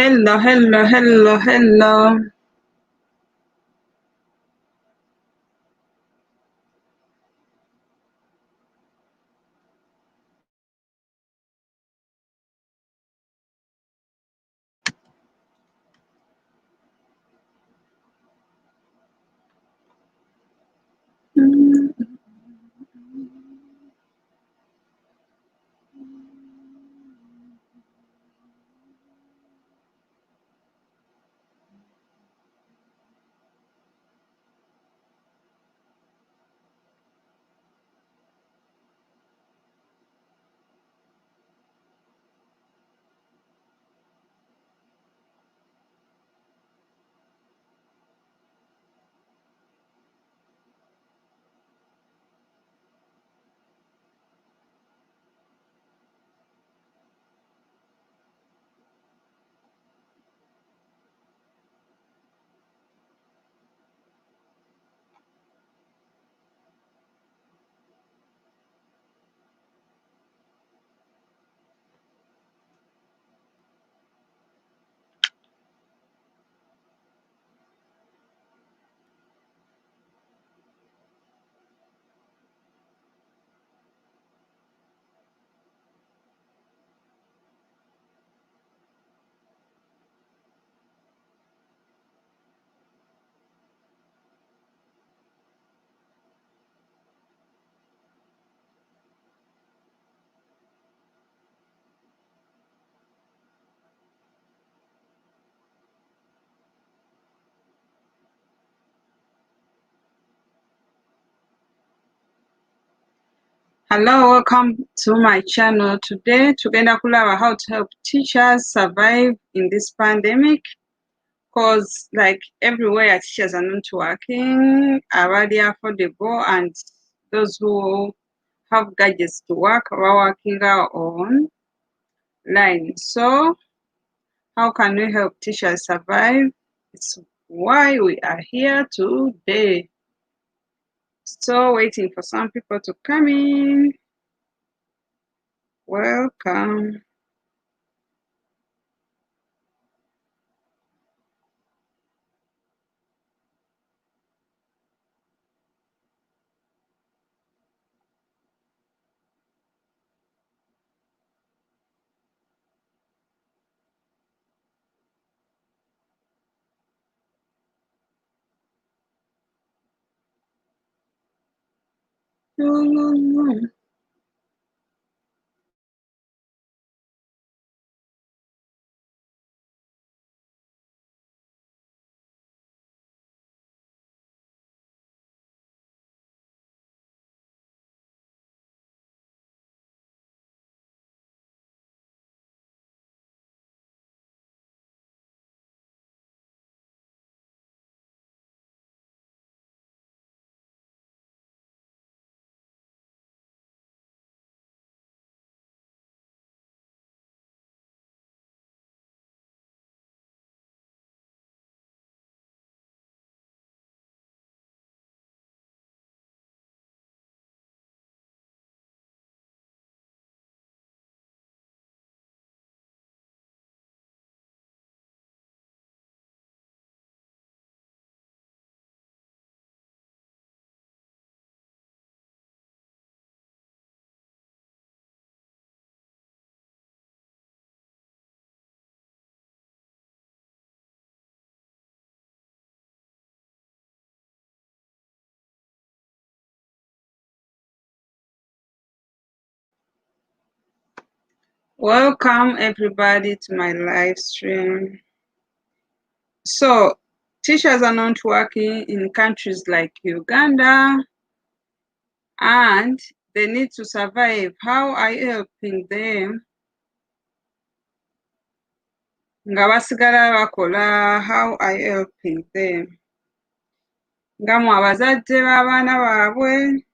Hello, hello, hello, hello. Hello, welcome to my channel. Today, tugenda kulaba how to help teachers survive in this pandemic. Cause like everywhere, teachers are not working, already affordable, and those who have gadgets to work are working online. So, how can we help teachers survive? It's why we are here today. So, waiting for some people to come in. Welcome. Welcome everybody to my live stream. So, teachers are not working in countries like Uganda and they need to survive. How are you helping them? Nga basigala bakola, how are you helping them? Nga mwe abazadde b'abaana baabwe.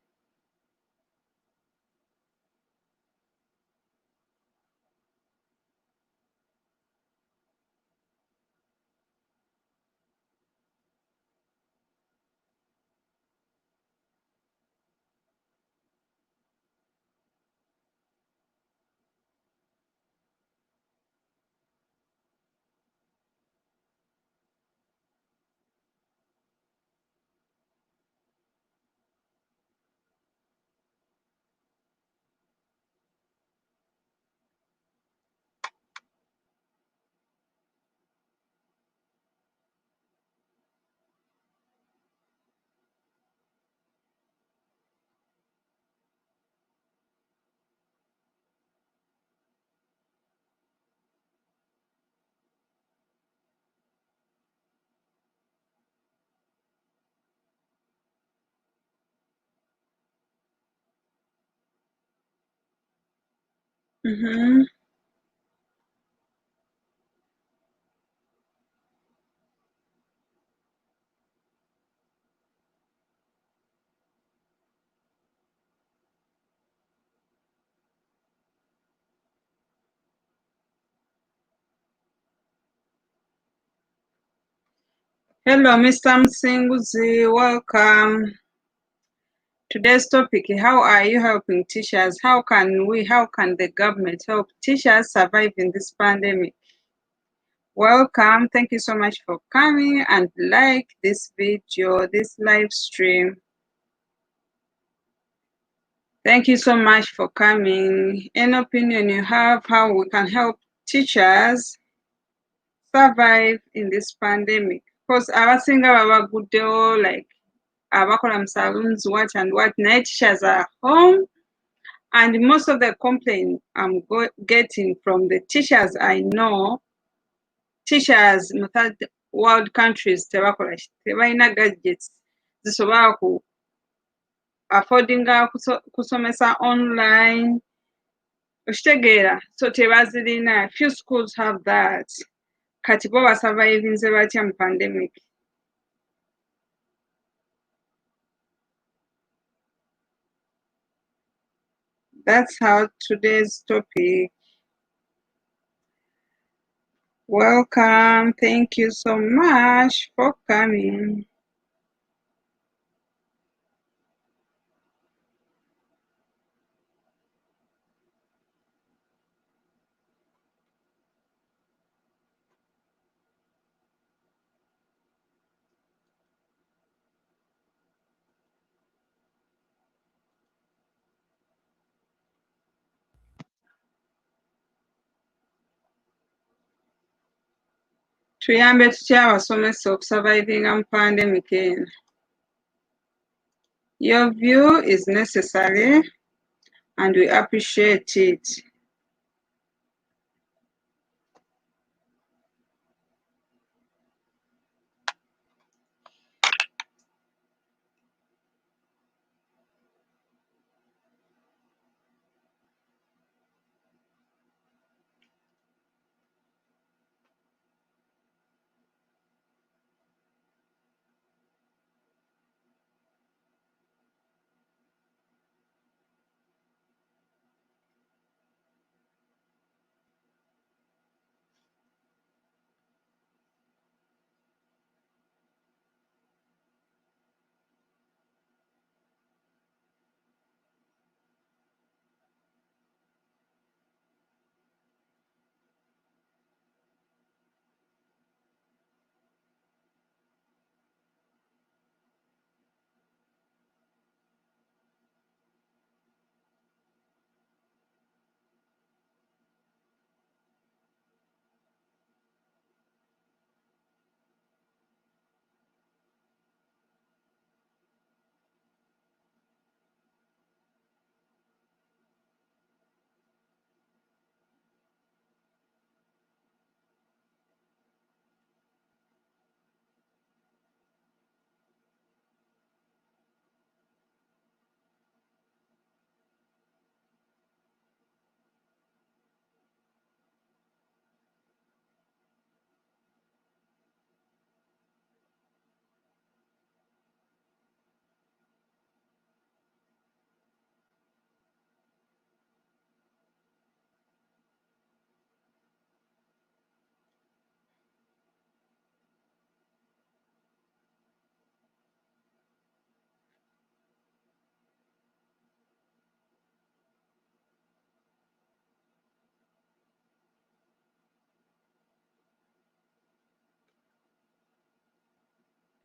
Mm-hmm. Hello, Mr. Msinguzi. Welcome. Today's topic, how are you helping teachers? How can the government help teachers survive in this pandemic? Welcome. Thank you so much for coming and like this video, this live stream. Thank you so much for coming. Any opinion you have, how we can help teachers survive in this pandemic? Because abasinga babaguddewo, like abakola mu saloons, what and what. Night teachers are home, and most of the complaint I'm getting from the teachers I know, teachers mu third world countries tebalina gadgets zisobola ku affordinga kusomesa online. Okitegeera, so tebazirina. Few schools have that. Kati bo basurvivinze batya mu pandemic? That's how today's topic. Welcome. Thank you so much for coming. Tuyambe tutya abasomesa okusurvivinga mu pandemic eno? Your view is necessary and we appreciate it.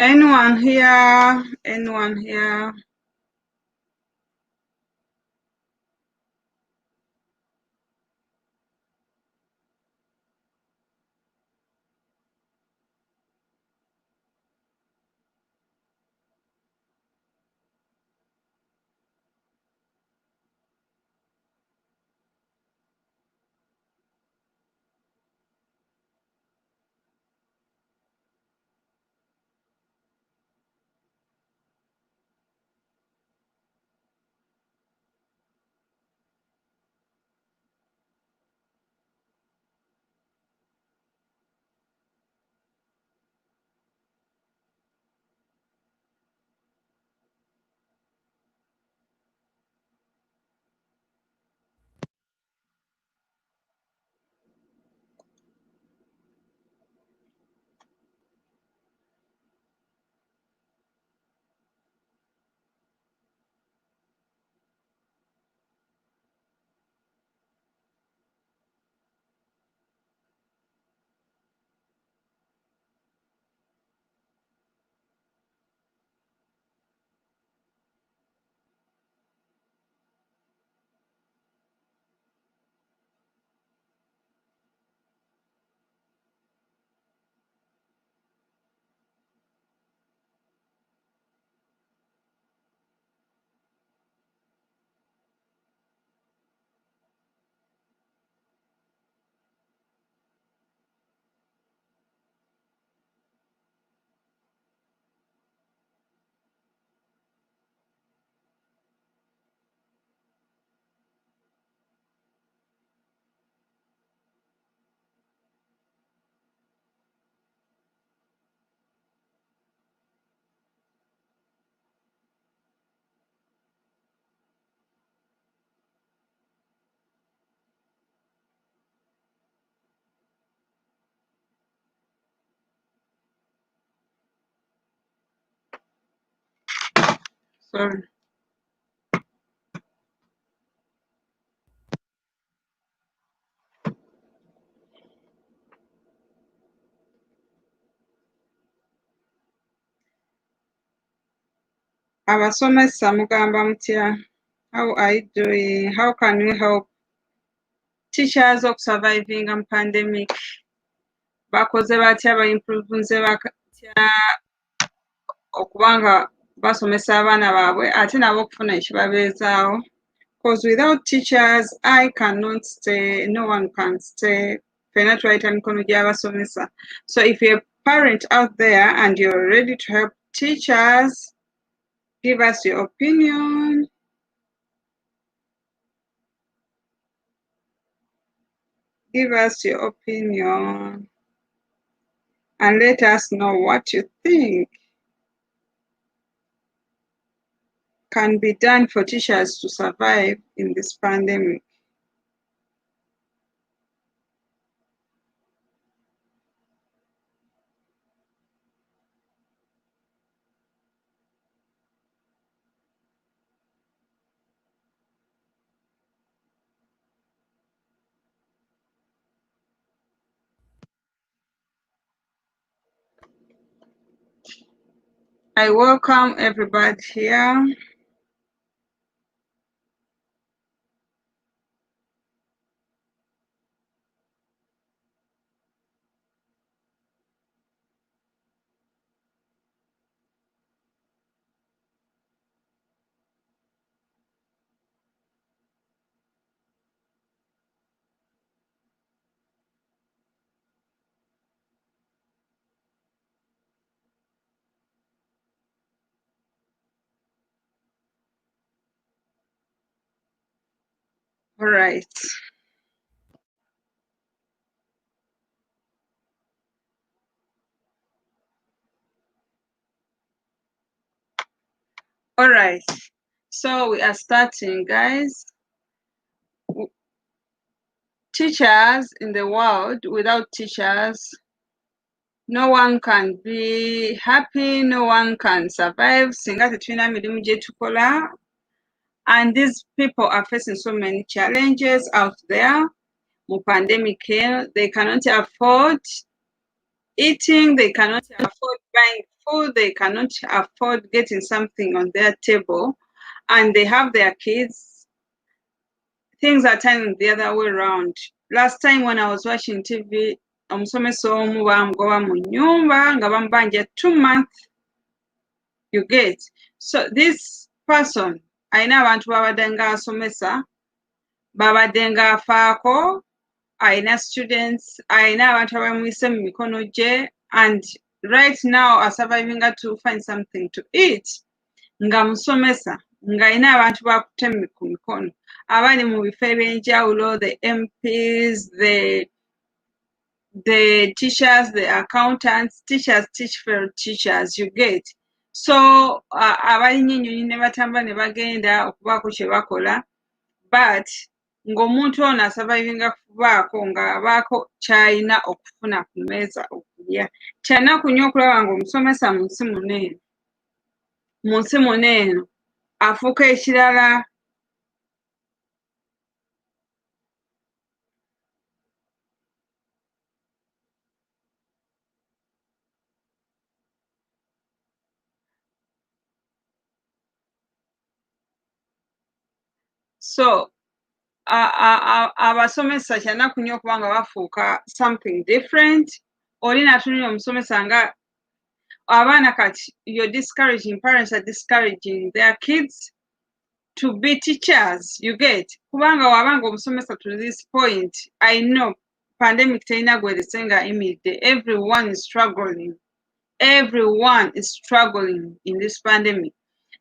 Anyone here? Anyone here? Sorry. Abasomesa mugamba mutya? How are you doing? How can we help teachers surviving a pandemic? Bakoze batya bayimprovinze batya okubanga basomesa abaana baabwe ate nabo okufuna ekibabeezaawo? Because without teachers, I cannot stay, no one can stay. Fena twayita mikono gy'abasomesa. So if you're a parent out there and you're ready to help teachers, give us your opinion. Give us your opinion and let us know what you think can be done for teachers to survive in this pandemic. I welcome everybody here. All right. All right. So we are starting, guys. Teachers in the world, without teachers, no one can be happy, no one can survive. Singa tetulina mirimu gye tukola. And these people are facing so many challenges out there. Mu pandemic, they cannot afford eating, they cannot afford buying food, they cannot afford getting something on their table, and they have their kids. Things are turning the other way around. Last time when I was watching TV, omusomesa omu bamugoba mu nnyumba nga bamubanja 2 months. You get? So this person ayina abantu babadde nga asomesa, babadde nga afaako, ayina students, ayina abantu abamuyise mu mikono gye, and right now are surviving to find something to eat. Nga musomesa, nga ayina abantu bakutte ku mikono, abali mu bifo ebyenjawulo, the MPs, the teachers, the accountants, teachers teach for teachers, you get. So abalinnya ennyonyi ne batamba ne bagenda okubaako kye bakola, but ng'omuntu ono asurvivinga kubaako ng'abaako ky'alina okufuna ku mmeeza okulya. Kyanaku nnyo okulaba ng'omusomesa mu nsi muno eno afuuka ekirala. So abasomesa kyanaku nnyo okuba nga bafuuka something different. Oli n'atunulira omusomesa nga abaana kati, you're discouraging, parents are discouraging their kids to be teachers, you get. Kubanga wabanga omusomesa to this point, I know pandemic terina gweresenga emidde. Everyone is struggling. Everyone is struggling in this pandemic.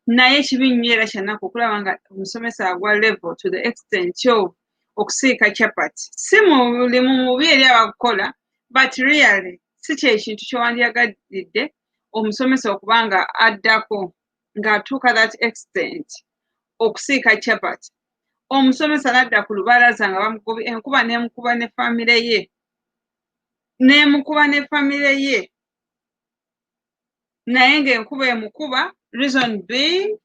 Naye ekibi nnyo era kyanaku okulaba nga omusomesa agwa level to the extent of okusiika chapati. Si muli mu mubi eri abakukola, but really si kye kintu ky'owandyagadde omusomesa okuba nga addako ng'atuuka that extent okusiika chapati. Omusomesa n'adda ku lubalaza nga bamugobye enkuba n'emukuba ne famire ye naye ng'enkuba emukuba, reason being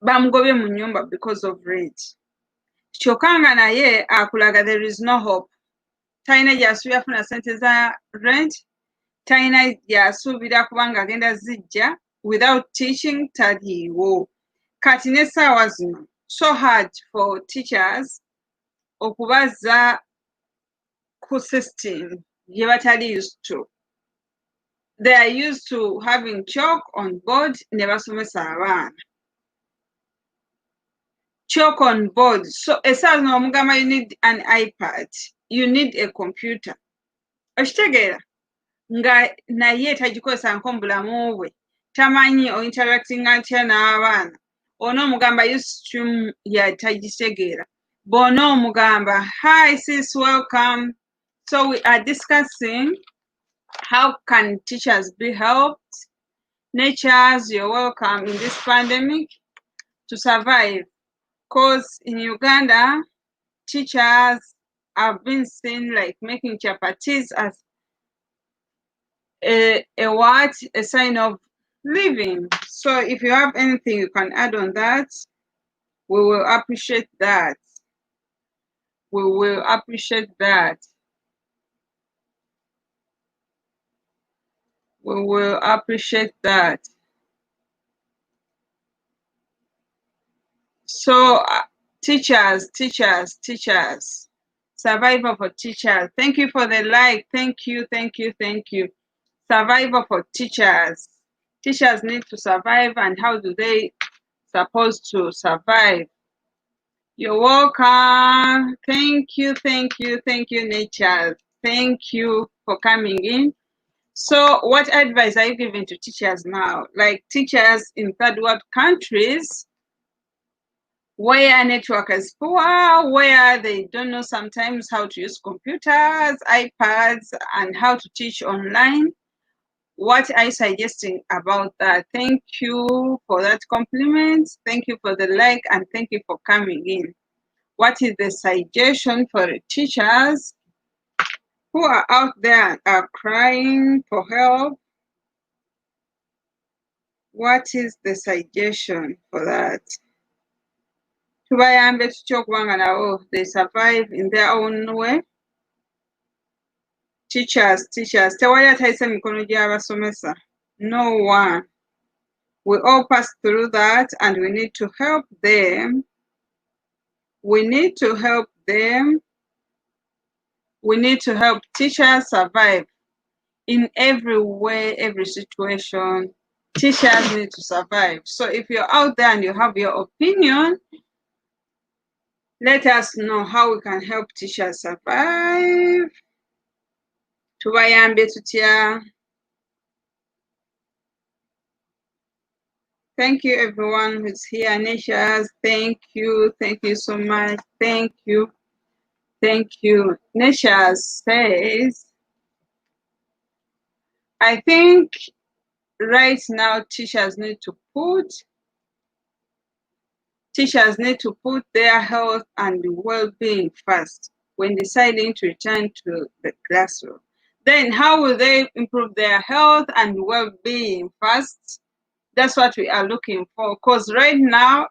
bamugobye mu nnyumba because of rent. Kyokka nga naye akulaga there is no hope. Talina gy'asuubira afuna ssente za rent, talina gy'asuubira kubanga agenda zijja without teaching taliiwo. Kati n'essaawa zino so hard for teachers okubazza ku system gye batali used to. They are used to having chalk on board ne basomesa abaana. Chalk on board. So essaawa zino omugamba you need an iPad, you need a computer. Okitegeera? Nga naye tagikozesa nko mu bulamu bwe. Tamanyi interactinga ntya n'abaana. Ono omugamba Ustream tagitegeera. Bono omugamba, hi sis, welcome. So we are discussing how can teachers be helped. Natures, you're welcome in this pandemic to survive. Because in Uganda, teachers have been seen like making chapatis as a sign of living. So if you have anything you can add on that, we will appreciate that. We will appreciate that. We will appreciate that. So teachers, survival for teachers. Thank you for the like. Thank you. Survival for teachers. Teachers need to survive, and how do they supposed to survive? You're welcome. Thank you, Nature. Thank you for coming in. So what advice are you giving to teachers now? Like teachers in third world countries where network is poor, where they don't know sometimes how to use computers, iPads, and how to teach online. What are you suggesting about that? Thank you for that compliment. Thank you for the like, and thank you for coming in. What is the suggestion for teachers who are out there and are crying for help? What is the suggestion for that? Tubayambe tutya okubanga nabo they survive in their own way. Teachers, tewali atayise mikono gy'abasomesa. No one. We all pass through that, and we need to help them. We need to help them. We need to help teachers survive in every way, every situation. Teachers need to survive. So if you're out there and you have your opinion, let us know how we can help teachers survive. Tubayambe tutya. Thank you everyone who's here. Neshas, thank you so much. Thank you. Neshas says, I think right now teachers need to put their health and well-being first when deciding to return to the classroom. Then how will they improve their health and well-being first? That's what we are looking for, because right now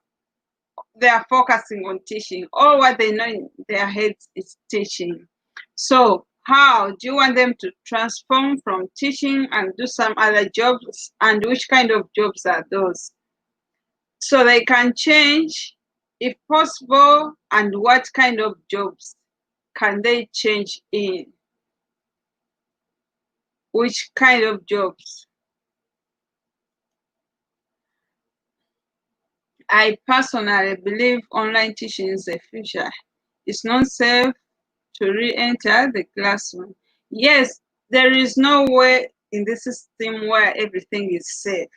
they are focusing on teaching. All what they know in their heads is teaching. So how do you want them to transform from teaching and do some other jobs? And which kind of jobs are those? So they can change if possible, and what kind of jobs can they change in? Which kind of jobs? I personally believe online teaching is the future. It's not safe to re-enter the classroom. Yes, there is no way in the system where everything is safe.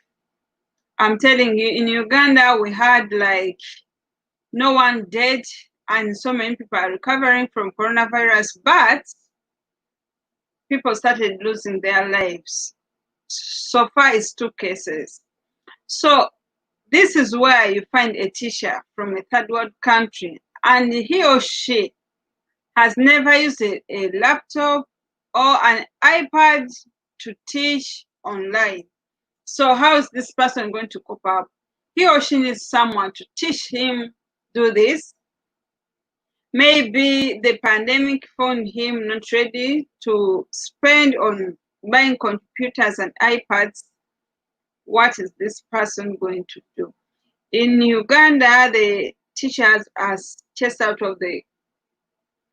I'm telling you, in Uganda, we had like no one dead and so many people are recovering from coronavirus, but people started losing their lives. So far, it's 2 cases. So this is where you find a teacher from a third world country, and he or she has never used a laptop or an iPad to teach online. So how is this person going to cope up? he or she needs someone to teach him do this. Maybe the pandemic found him not ready to spend on buying computers and iPads. What is this person going to do? In Uganda, the teachers are chased out of the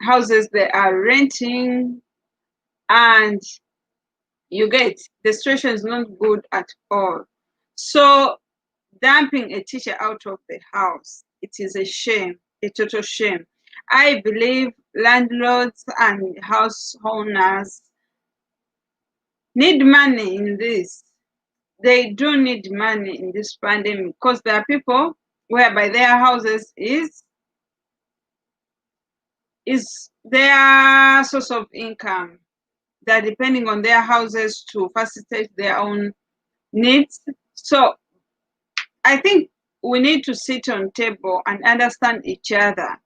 houses they are renting, and you get the situation is not good at all. So dumping a teacher out of the house, it is a shame, a total shame. I believe landlords and house owners need money in this. They do need money in this pandemic because there are people whereby their houses is their source of income. They're depending on their houses to facilitate their own needs. So I think we need to sit on table and understand each other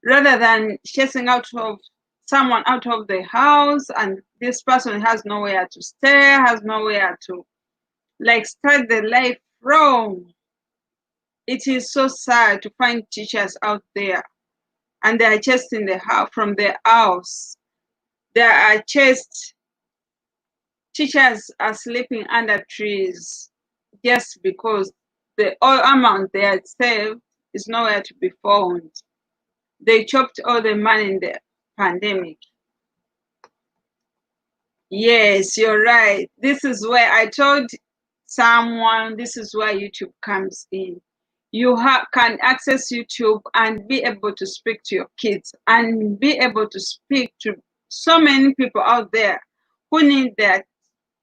rather than chasing out of someone out of the house and this person has nowhere to stay, has nowhere to like start the life from. It is so sad to find teachers out there and they are chased in the house from their house. They are chased. Teachers are sleeping under trees just because the all amount they had saved is nowhere to be found. They chopped all the money in the pandemic. Yes, you're right. This is where I told someone, this is where YouTube comes in. You can access YouTube and be able to speak to your kids and be able to speak to so many people out there who need their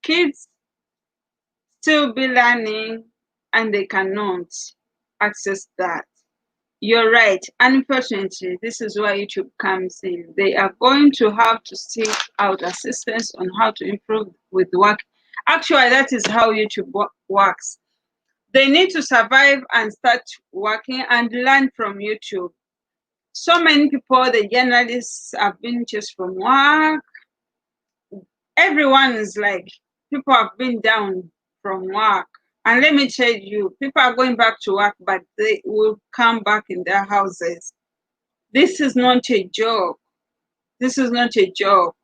kids still be learning and they cannot access that. You're right. Unfortunately, this is where YouTube comes in. They are going to have to seek out assistance on how to improve with work. Actually, that is how YouTube works. They need to survive and start working and learn from YouTube. So many people, the journalists, have been chased from work. Everyone is like, people have been down from work. And let me tell you, people are going back to work, but they will come back in their houses. This is not a joke. This is not a joke.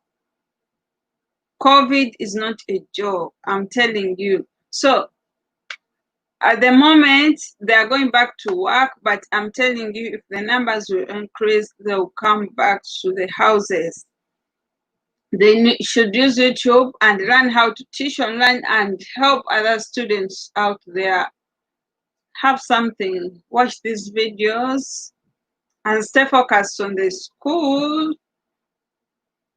COVID is not a joke. I'm telling you. So at the moment, they are going back to work, but I'm telling you, if the numbers will increase, they'll come back to the houses. They should use YouTube and learn how to teach online and help other students out there. Have something, watch these videos and stay focused on the school.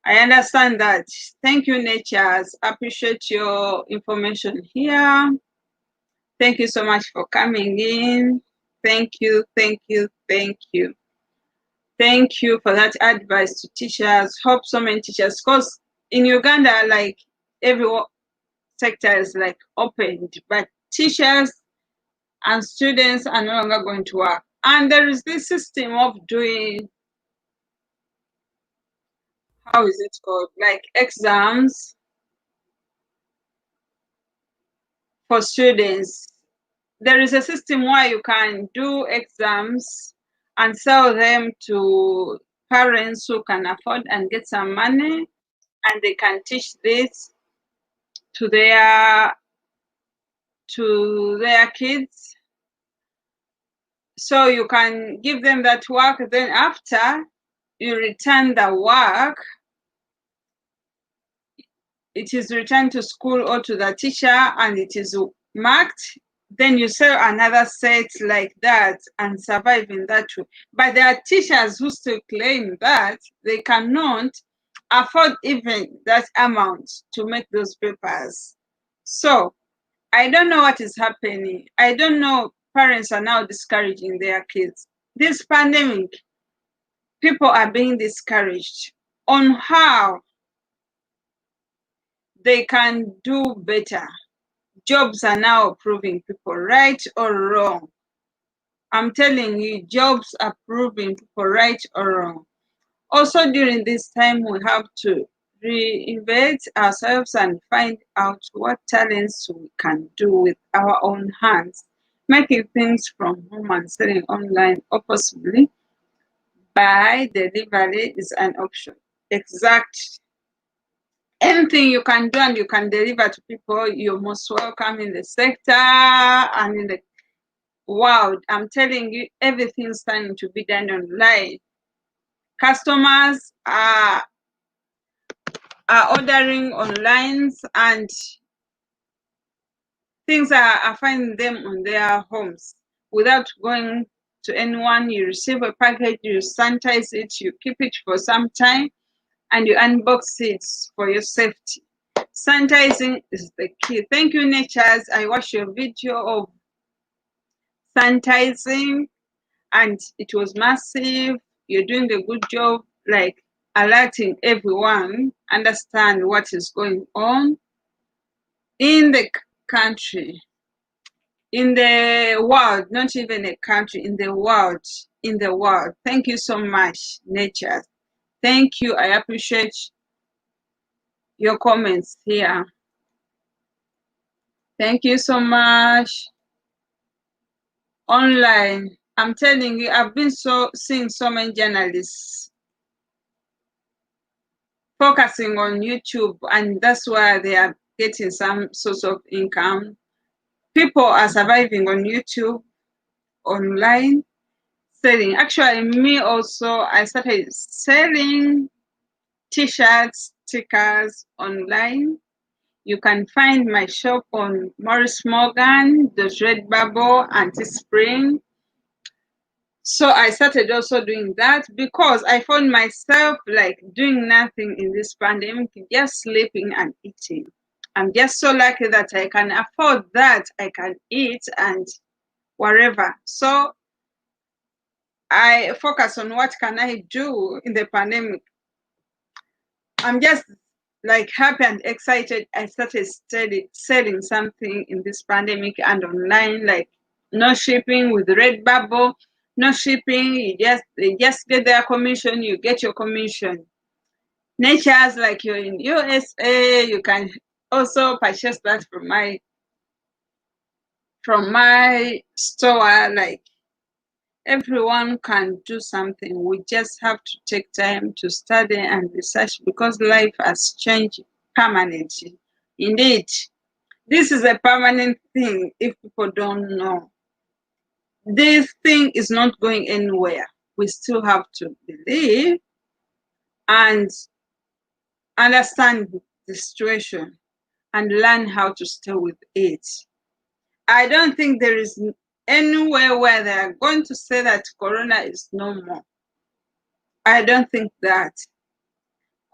I understand that. Thank you, Natures. Appreciate your information here. Thank you so much for coming in. Thank you, thank you, thank you. Thank you for that advice to teachers. Hope so many teachers, because in Uganda, like every sector is like opened, but teachers and students are no longer going to work. And there is this system of doing, how is it called? Like exams for students. There is a system where you can do exams and sell them to parents who can afford and get some money, and they can teach this to their kids. So you can give them that work, then after you return the work, it is returned to school or to the teacher and it is marked. Then you sell another set like that and survive in that way. But there are teachers who still claim that they cannot afford even that amount to make those papers. So I don't know what is happening. I don't know. Parents are now discouraging their kids. This pandemic, people are being discouraged on how they can do better. Jobs are now proving people right or wrong. I'm telling you, jobs are proving people right or wrong. Also, during this time, we have to reinvent ourselves and find out what talents we can do with our own hands. making things from home and selling online, or possibly by delivery is an option. Exact. Anything you can do and you can deliver to people, you're most welcome in the sector and in the world. I'm telling you, everything's starting to be done online. Customers are ordering online and things are finding them on their homes without going to anyone. You receive a package, you sanitize it, you keep it for some time, and you unbox it for your safety. Sanitizing is the key. Thank you, Natures. I watched your video of sanitizing and it was massive. You're doing a good job, like alerting everyone, understand what is going on in the country, in the world, not even a country, in the world, in the world. Thank you so much, Nature. Thank you. I appreciate your comments here. Thank you so much. Online, I'm telling you, I've been seeing so many journalists focusing on YouTube, and that's where they are getting some source of income. People are surviving on YouTube, online, selling. Actually, me also, I started selling t-shirts, stickers online. You can find my shop on Morris Morgan, The Redbubble, and Teespring. So I started also doing that because I found myself like doing nothing in this pandemic, just sleeping and eating. I'm just so lucky that I can afford that. I can eat and whatever. So I focus on what can I do in the pandemic. I'm just like happy and excited. I started selling something in this pandemic and online, like no shipping with Redbubble, no shipping. You just get their commission. You get your commission. Nature's like you're in USA. You can also purchase that from my store. Like everyone can do something. We just have to take time to study and research because life has changed permanently. Indeed, this is a permanent thing if people don't know. This thing is not going anywhere. We still have to believe and understand the situation and learn how to stay with it. I don't think there is anywhere where they are going to say that Corona is no more. I don't think that.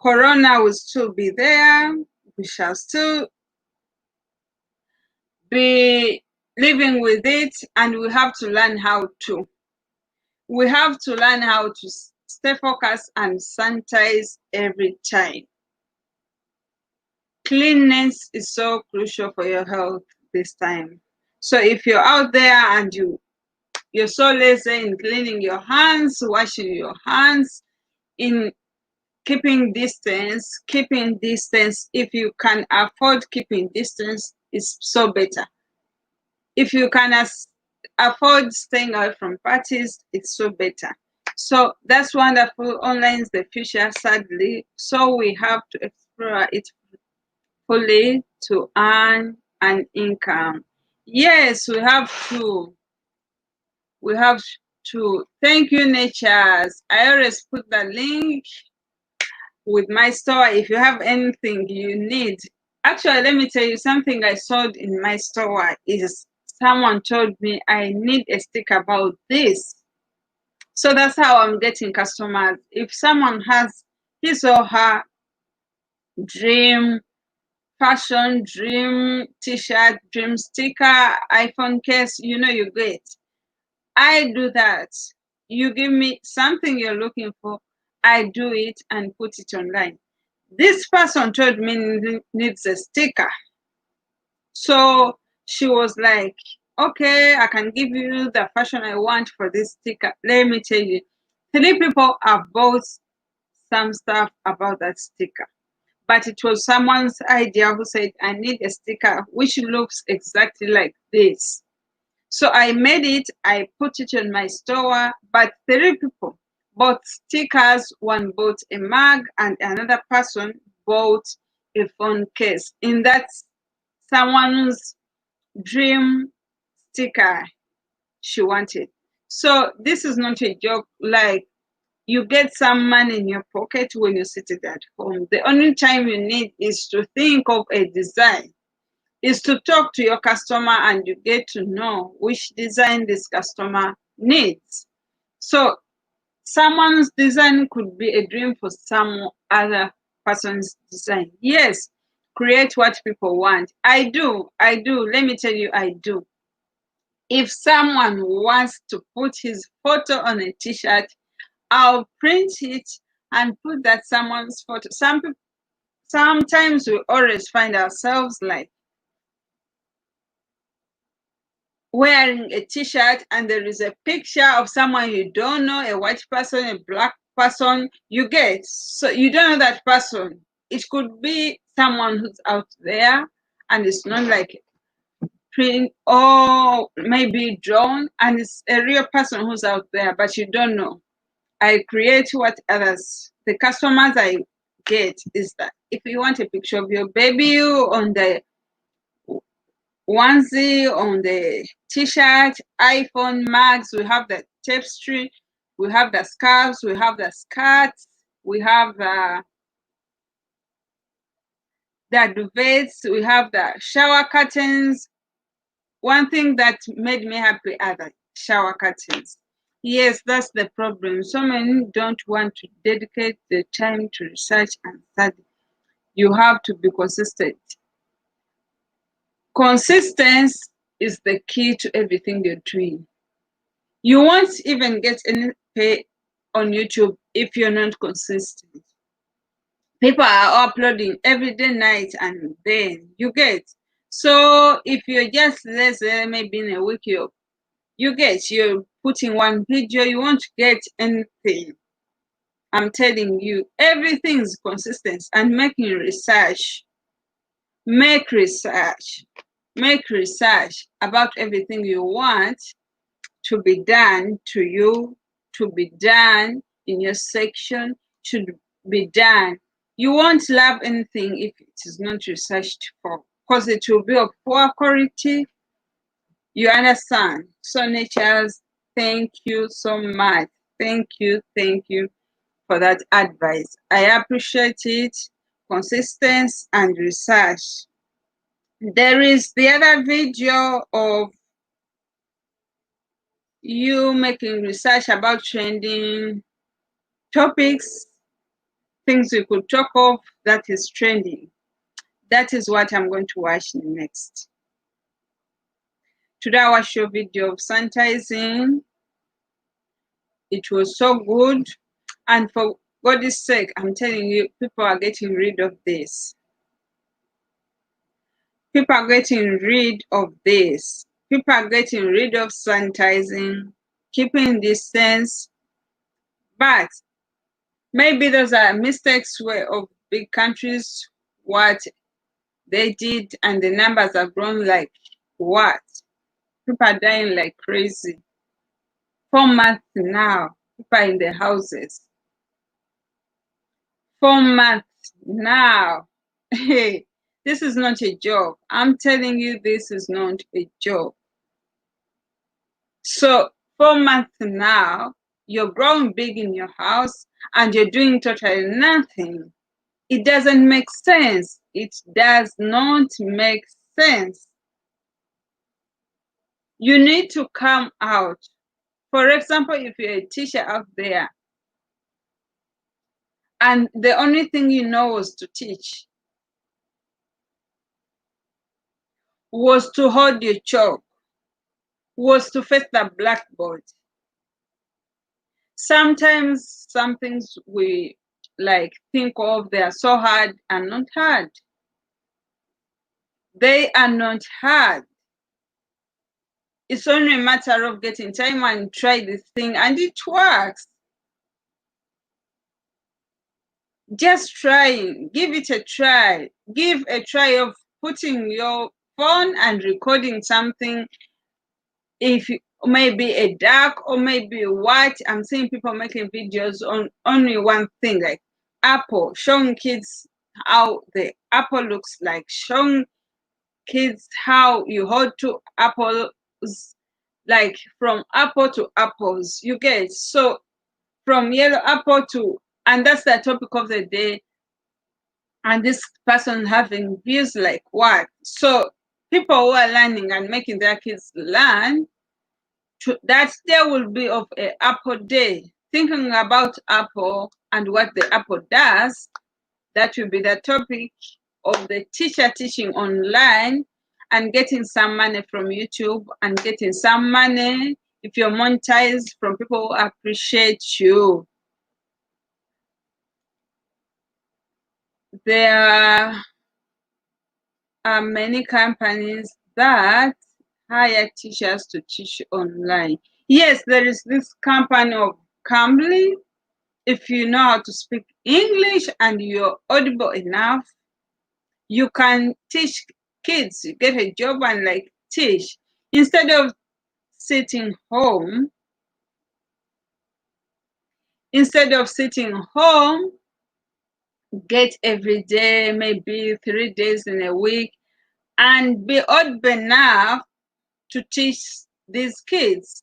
Corona will still be there. We shall still be living with it, and we have to learn how to. We have to learn how to stay focused and sanitize every time. Cleanness is so crucial for your health this time. So if you're out there and you're so lazy in cleaning your hands, washing your hands, in keeping distance, if you can afford keeping distance, is so better. If you can afford staying away from parties, it's so better. So that's wonderful. Online is the future, sadly. So we have to explore it fully to earn an income. Yes, we have to. We have to. Thank you, Natures. I always put the link with my store. If you have anything you need, actually, let me tell you something I sold in my store is someone told me I need a sticker about this. So that's how I'm getting customers. If someone has his or her dream fashion, dream t-shirt, dream sticker, iPhone case, you get. I do that. You give me something you're looking for, I do it and put it online. This person told me needs a sticker. So she was like, okay, I can give you the fashion I want for this sticker. Let me tell you, 3 people have bought some stuff about that sticker. But it was someone's idea who said, I need a sticker which looks exactly like this. So I made it, I put it on my store, but 3 people bought stickers. One bought a mug, and another person bought a phone case. In that someone's dream sticker she wanted. So this is not a joke. Like, you get some money in your pocket when you sit at home. The only time you need is to think of a design, is to talk to your customer, and you get to know which design this customer needs. So someone's design could be a dream for some other person's design. Yes, create what people want. I do. Let me tell you, I do. If someone wants to put his photo on a t-shirt, I'll print it and put that someone's photo. Sometimes we always find ourselves like wearing a t-shirt and there is a picture of someone you don't know, a white person, a black person, you get. So you don't know that person. It could be someone who's out there and it's not like print or maybe drawn, and it's a real person who's out there, but you don't know. I create what others, the customers I get, is that if you want a picture of your baby on the onesie, on the t-shirt, iPhone, mugs, we have the tapestry, we have the scarves, we have the skirts, we have the duvets, we have the shower curtains. One thing that made me happy are the shower curtains. Yes, that's the problem. So many don't want to dedicate the time to research and study. You have to be consistent. Consistency is the key to everything you're doing. You won't even get any pay on YouTube if you're not consistent. People are uploading every day, night, and then you get. So if you're just lazy, maybe in a week you're putting one video, you won't get anything. I'm telling you, everything's consistent, and making research. Make research about everything you want to be done to you, to be done in your section, should be done. You won't love anything if it is not researched for, because it will be of poor quality. You understand? So natures, thank you so much. Thank you for that advice. I appreciate it. Consistency and research. There is the other video of you making research about trending topics, things we could talk of that is trending. That is what I'm going to watch next. Today I watched your video of sanitizing. It was so good. And for God's sake, I'm telling you, people are getting rid of this. People are getting rid of this. People are getting rid of sanitizing, keeping distance. But maybe those are mistakes of big countries, what they did, and the numbers have grown like what? People are dying like crazy. 4 months now, people are in the houses. 4 months now. Hey, this is not a joke. I'm telling you, this is not a joke. So 4 months now, you're growing big in your house and you're doing totally nothing. It doesn't make sense. It does not make sense. You need to come out. For example, if you're a teacher out there and the only thing you know was to teach, was to hold your chalk, was to face the blackboard. Sometimes some things we like think of, they are so hard and not hard. They are not hard. It's only a matter of getting time and try this thing, and it works. Just trying, give it a try. Give a try of putting your phone and recording something if maybe a duck or maybe what. I'm seeing people making videos on only one thing, like apple, showing kids how the apple looks like, showing kids how you hold two apples, like from apple to apples, you get. So from yellow apple to, and that's the topic of the day, and this person having views like what. So people who are learning and making their kids learn, that day will be of a apple day, thinking about apple and what the apple does. That will be the topic of the teacher teaching online and getting some money from YouTube and getting some money, if you're monetized, from people who appreciate you. There are many companies that hire teachers to teach online. Yes, there is this company of Cambly. If you know how to speak English and you're audible enough, you can teach kids, you get a job and like teach. Instead of sitting home, get every day, maybe 3 days in a week, and be audible enough to teach these kids,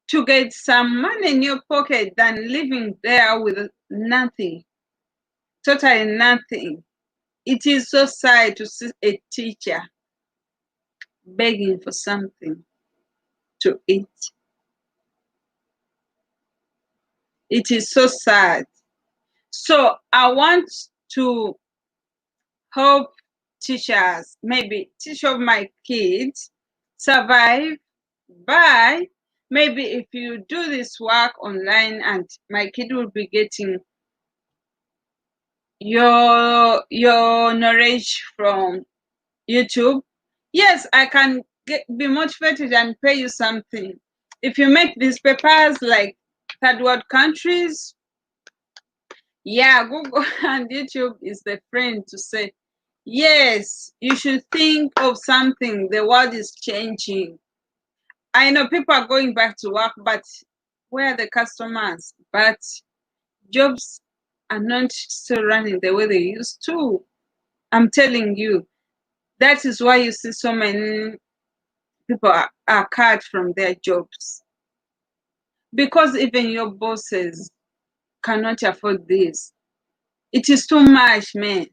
to get some money in your pocket than living there with nothing, totally nothing. It is so sad to see a teacher begging for something to eat. It is so sad. So I want to help teachers, maybe teach of my kids, survive by, maybe if you do this work online and my kid will be getting your knowledge from YouTube. Yes, I can be motivated and pay you something. If you make these papers like third world countries, yeah, Google and YouTube is the friend to say, yes, you should think of something. The world is changing. I know people are going back to work, but where are the customers? But jobs are not still running the way they used to. I'm telling you, that is why you see so many people are cut from their jobs. Because even your bosses cannot afford this. It is too much, man.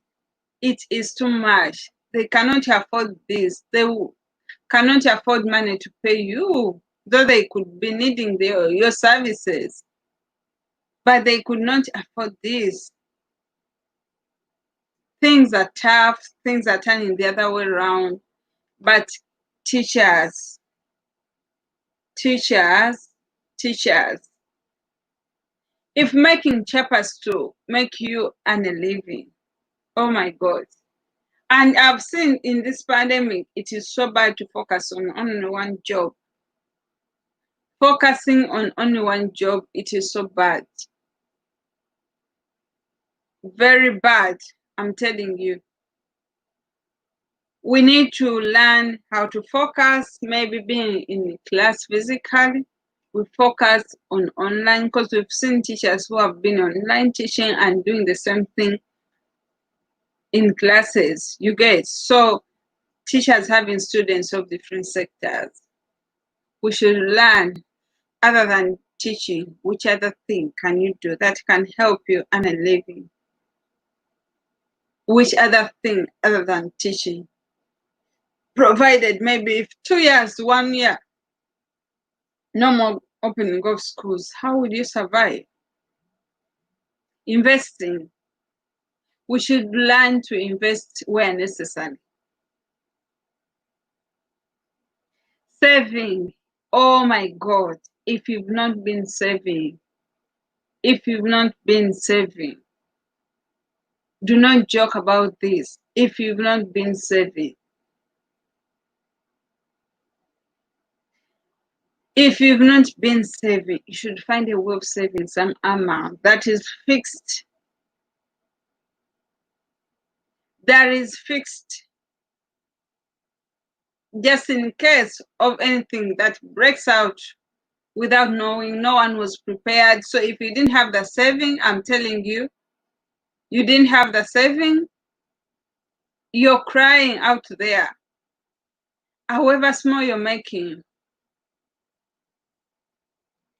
It is too much. They cannot afford this. They cannot afford money to pay you, though they could be needing your services. But they could not afford this. Things are tough. Things are turning the other way around. But teachers, teachers, teachers, if making chapters to make you earn a living, oh my God. And I've seen in this pandemic, it is so bad to focus on only one job. Focusing on only one job, it is so bad. Very bad, I'm telling you. We need to learn how to focus, maybe being in class physically. We focus on online because we've seen teachers who have been online teaching and doing the same thing in classes. You get, so teachers having students of different sectors. We should learn, other than teaching, which other thing can you do that can help you earn a living? Which other thing other than teaching? Provided maybe if 2 years, 1 year, no more opening of schools, how would you survive? Investing. We should learn to invest where necessary. Saving. Oh my God. If you've not been saving, do not joke about this. If you've not been saving, you should find a way of saving some amount that is fixed. That is fixed. just in case of anything that breaks out without knowing. No one was prepared. So if you didn't have the saving, I'm telling you, you didn't have the saving, you're crying out there. However small you're making.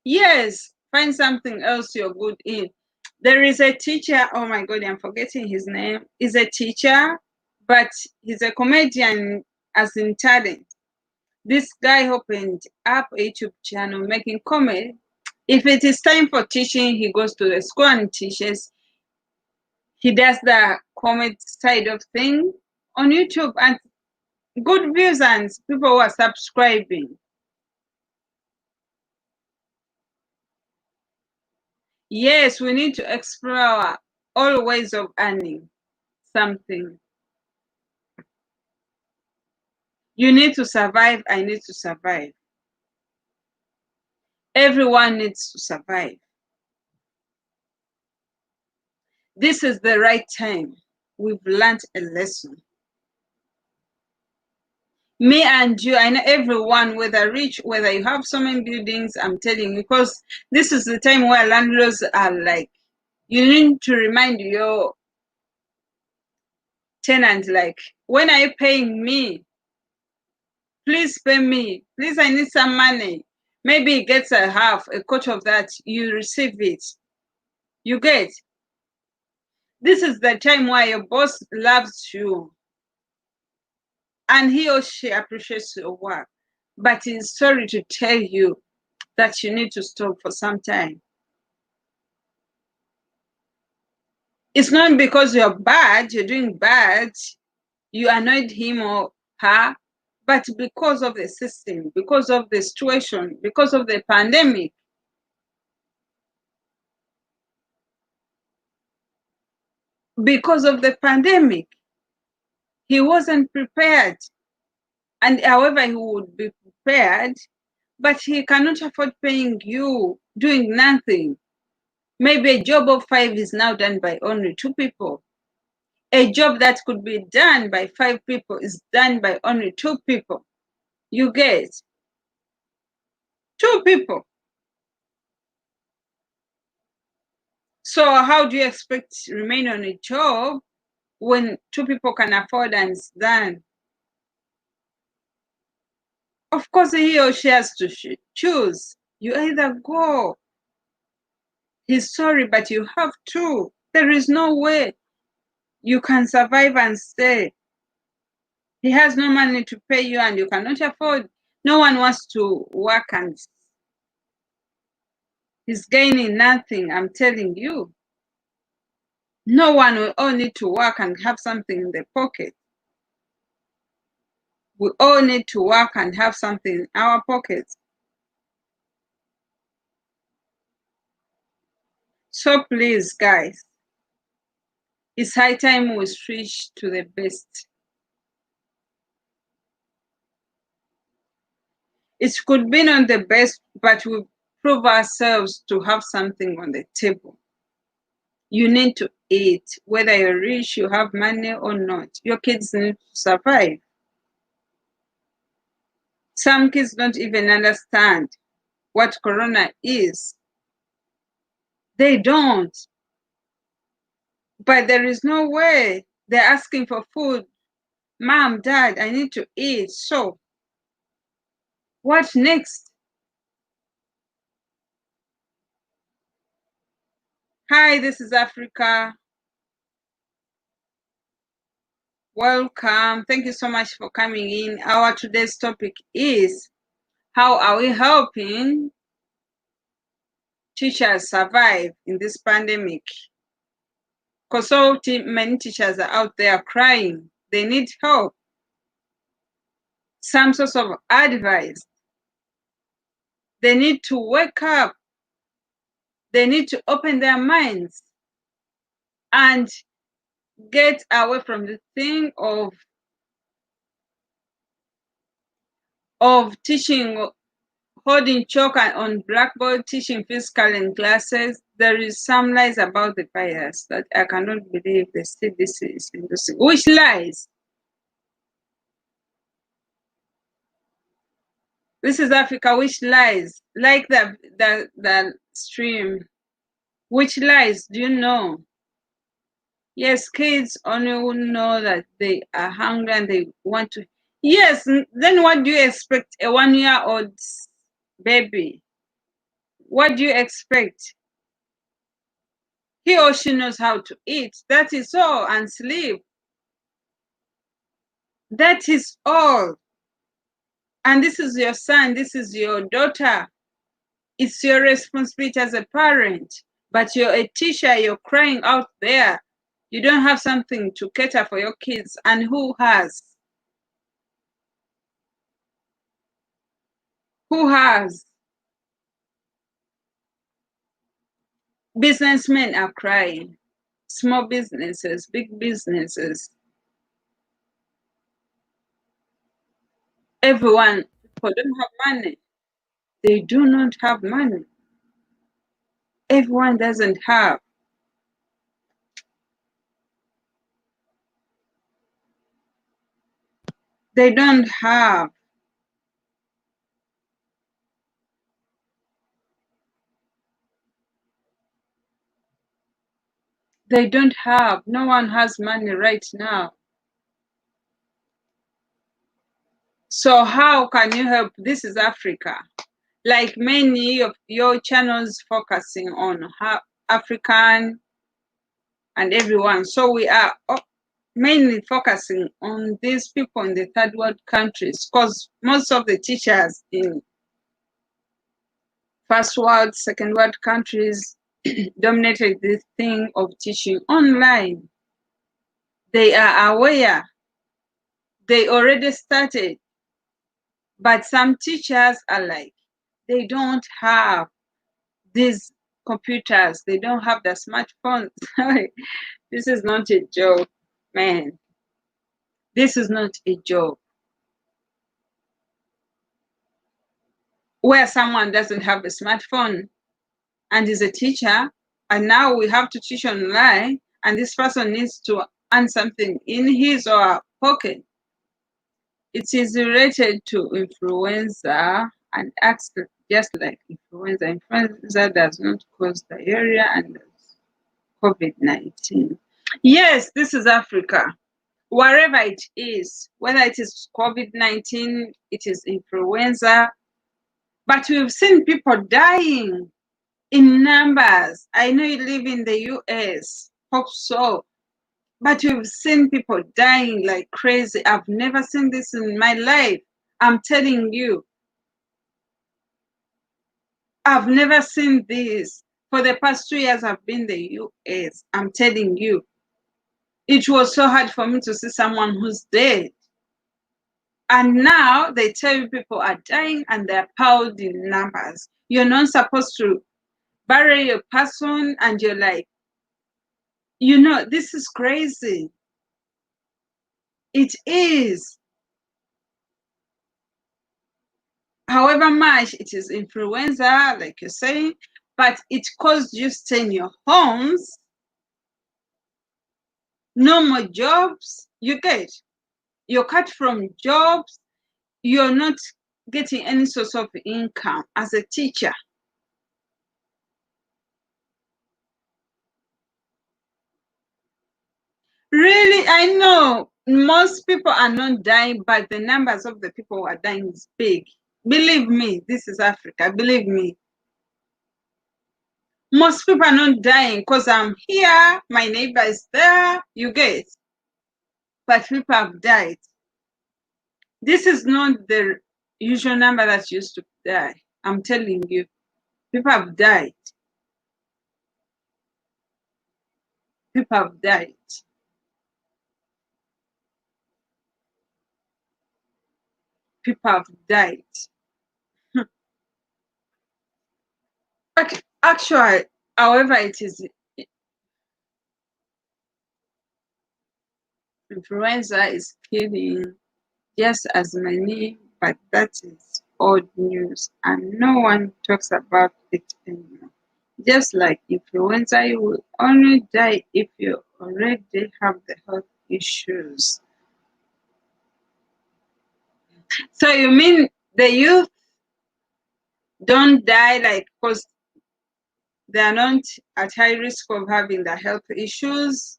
Yes, find something else you're good in. There is a teacher, oh my God, I'm forgetting his name. He's a teacher, but he's a comedian as in talent. This guy opened up a YouTube channel making comedy. If it is time for teaching, he goes to the school and teaches. He does the comedy side of thing on YouTube, and good views and people who are subscribing. Yes, we need to explore all ways of earning something. You need to survive. I need to survive. Everyone needs to survive. This is the right time. We've learned a lesson. Me and you, I know everyone, whether rich, whether you have so many buildings, I'm telling you, because this is the time where landlords are like, you need to remind your tenant, like, when are you paying me? Please pay me. Please, I need some money. Maybe he gets a half, a quarter of that, you receive it. You get. This is the time where your boss loves you and he or she appreciates your work, but is sorry to tell you that you need to stop for some time. It's not because you're bad, you're doing bad, you annoyed him or her, but because of the system, because of the situation, because of the pandemic. Because of the pandemic, he wasn't prepared. And however, he would be prepared, but he cannot afford paying you doing nothing. Maybe a job of 5 is now done by only 2 people. A job that could be done by 5 people is done by only 2 people. You get 2 people. So how do you expect to remain on a job when 2 people can afford and it's done? Of course, he or she has to choose. You either go. He's sorry, but you have to. There is no way you can survive and stay. He has no money to pay you and you cannot afford. No one wants to work and he's gaining nothing, I'm telling you. No one will all need to work and have something in their pocket. We all need to work and have something in our pockets. So please, guys, it's high time we switch to the best. It could be not the best, but we prove ourselves to have something on the table. You need to eat, whether you're rich, you have money or not. Your kids need to survive. Some kids don't even understand what corona is. They don't. But there is no way. They're asking for food. Mom, Dad, I need to eat. So, what next? Hi, this is Africa. Welcome. Thank you so much for coming in. Our today's topic is, how are we helping teachers survive in this pandemic? Because so many teachers are out there crying. They need help. Some sort of advice. They need to wake up. They need to open their minds and get away from the thing of teaching, holding chalk on blackboard, teaching physical in classes. There is some lies about the virus that I cannot believe. The CDC is endorsing. Which lies? This is Africa which lies, like the stream. Which lies, do you know? Yes, kids only will know that they are hungry and they want to. Yes, then what do you expect a 1-year-old baby? What do you expect? He or she knows how to eat. That is all, and sleep. That is all. And this is your son, this is your daughter. It's your responsibility as a parent. But you're a teacher, you're crying out there. You don't have something to cater for your kids. And who has? Who has? Businessmen are crying. Small businesses, big businesses. Everyone, people don't have money. They do not have money. Everyone doesn't have. They don't have. They don't have. No one has money right now. So how can you help? This is Africa. Like many of your channels focusing on African and everyone. So we are mainly focusing on these people in the third world countries, because most of the teachers in first world, second world countries dominated this thing of teaching online. They are aware. They already started. But some teachers are like, they don't have these computers. They don't have the smartphones. This is not a joke, man. This is not a joke. Where someone doesn't have a smartphone and is a teacher, and now we have to teach online, and this person needs to earn something in his or her pocket. It is related to influenza and acts just like influenza. Influenza does not cause diarrhea and COVID-19. Yes, this is Africa. Wherever it is, whether it is COVID-19, it is influenza, but we've seen people dying in numbers. I know you live in the US, hope so, but we've seen people dying like crazy. I've never seen this in my life. I'm telling you, I've never seen this. For the past 2 years, I've been in the US. I'm telling you, it was so hard for me to see someone who's dead. And now they tell you people are dying and they're piled in numbers. You're not supposed to bury a person, and you're like, this is crazy. It is. However much it is influenza, like you're saying, but it caused you stay in your homes, no more jobs. You're cut from jobs. You're not getting any source of income as a teacher. Really, I know most people are not dying, but the numbers of the people who are dying is big. Believe me, this is Africa. Believe me. Most people are not dying because I'm here, my neighbor is there, you get. But people have died. This is not the usual number that used to die. I'm telling you, people have died. People have died. People have died. But actually, however it is, influenza is killing just as many, but that is old news and no one talks about it anymore. Just like influenza, you will only die if you already have the health issues. So you mean the youth don't die, like, because they are not at high risk of having the health issues.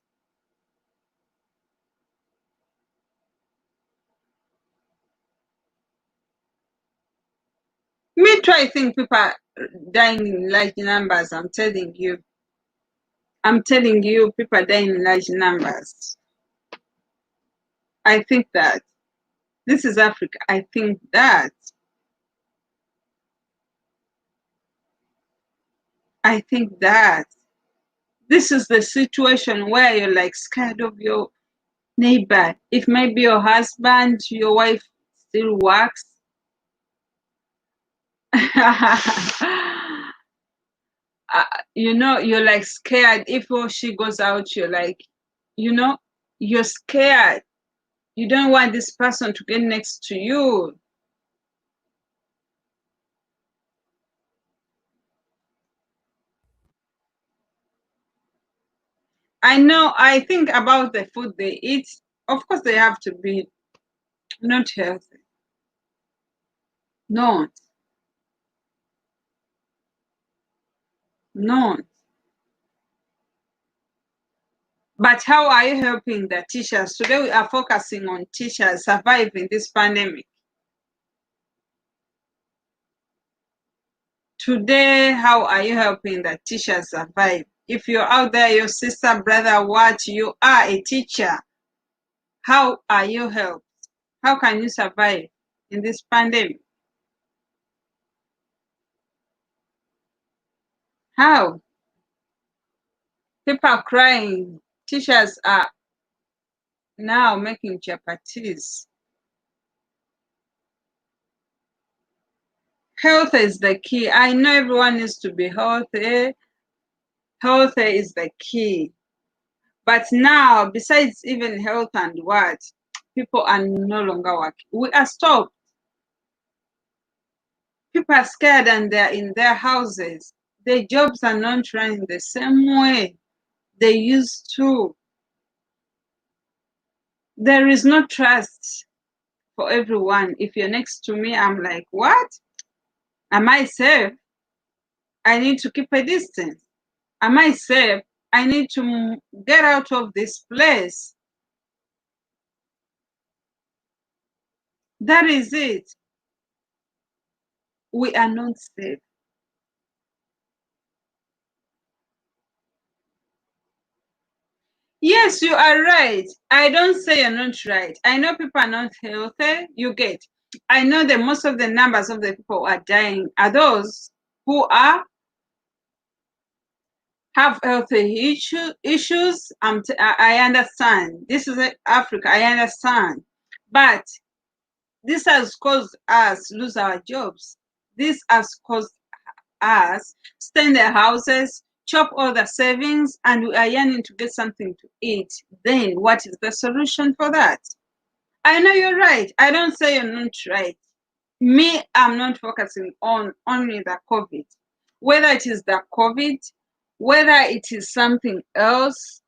Me too, I think people are dying in large numbers. I'm telling you. People are dying in large numbers. I think that. This is Africa. I think that. I think that. This is the situation where you're like scared of your neighbor. If maybe your husband, your wife still works. You're like scared. If or she goes out, you're like, you're scared. You don't want this person to get next to you. I know, I think about the food they eat. Of course, they have to be not healthy. Not, not. But how are you helping the teachers? Today we are focusing on teachers surviving this pandemic. Today, how are you helping the teachers survive? If you're out there, your sister, brother, what, you are a teacher, how are you helped? How can you survive in this pandemic? How? People are crying. Teachers are now making chapatis. Health is the key. I know everyone needs to be healthy. Health is the key. But now, besides even health and what, people are no longer working. We are stopped. People are scared and they're in their houses. Their jobs are not running the same way they used to. There is no trust for everyone. If you're next to me, I'm like, what? Am I safe? I need to keep a distance. Am I safe? I need to get out of this place. That is it. We are not safe. Yes, you are right. I don't say you're not right. I know people are not healthy. You get. I know that most of the numbers of the people who are dying are those who have healthy issues. I understand. This is Africa. I understand. But this has caused us lose our jobs. This has caused us stay in their houses, chop all the savings, and we are yearning to get something to eat. Then what is the solution for that? I know you're right. I don't say you're not right. Me, I'm not focusing on only the COVID. Whether it is the COVID, whether it is something else,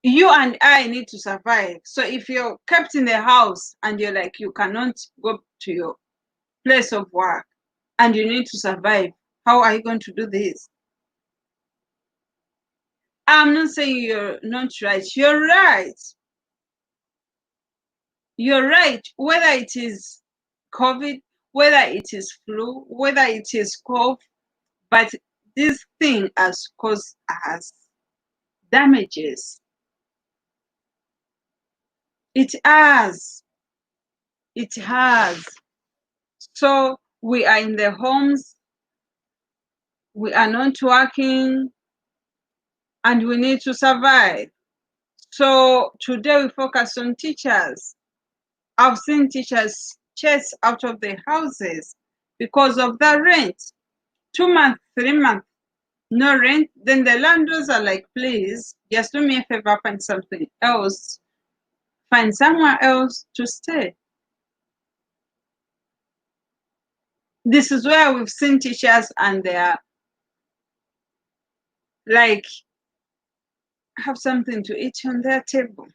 you and I need to survive. So if you're kept in the house and you're like, you cannot go to your place of work and you need to survive, how are you going to do this? I'm not saying you're not right. You're right. You're right. Whether it is COVID, whether it is flu, whether it is cough, but this thing has caused us damages. It has. It has. So we are in the homes, we are not working, and we need to survive. So today we focus on teachers. I've seen teachers chased out of their houses because of the rent. 2 months, 3 months, no rent. Then the landlords are like, please, just do me a favor, find something else. Find somewhere else to stay. This is where we've seen teachers and they are like, have something to eat on their table.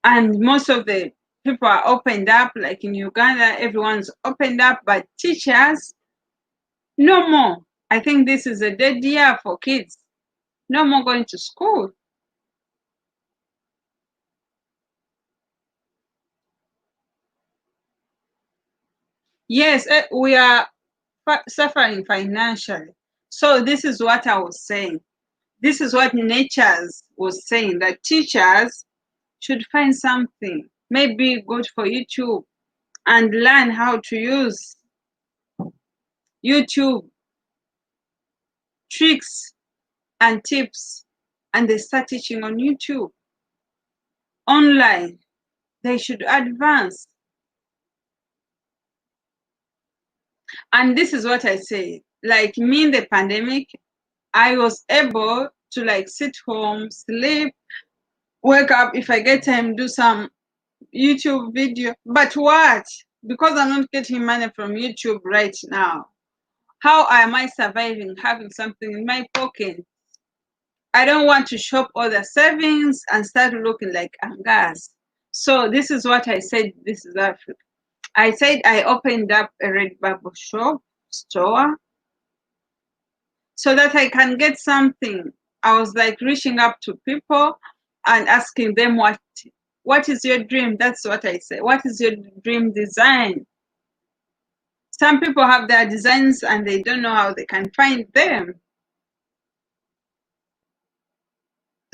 And most of the people are opened up, like in Uganda, everyone's opened up, but teachers, no more. I think this is a dead year for kids. No more going to school. Yes, we are suffering financially. So this is what I was saying. This is what Natures was saying, that teachers should find something maybe good for YouTube and learn how to use YouTube tricks and tips, and they start teaching on YouTube online. They should advance. And this is what I say, like me in the pandemic, I was able to like sit home, sleep, wake up, if I get time, do some YouTube video. But what? Because I'm not getting money from YouTube right now, how am I surviving having something in my pocket? I don't want to shop all the savings and start looking like Angas. So this is what I said. This is Africa. I said I opened up a red bubble shop store so that I can get something. I was like reaching up to people and asking them what is your dream? That's what I say. What is your dream design? Some people have their designs and they don't know how they can find them.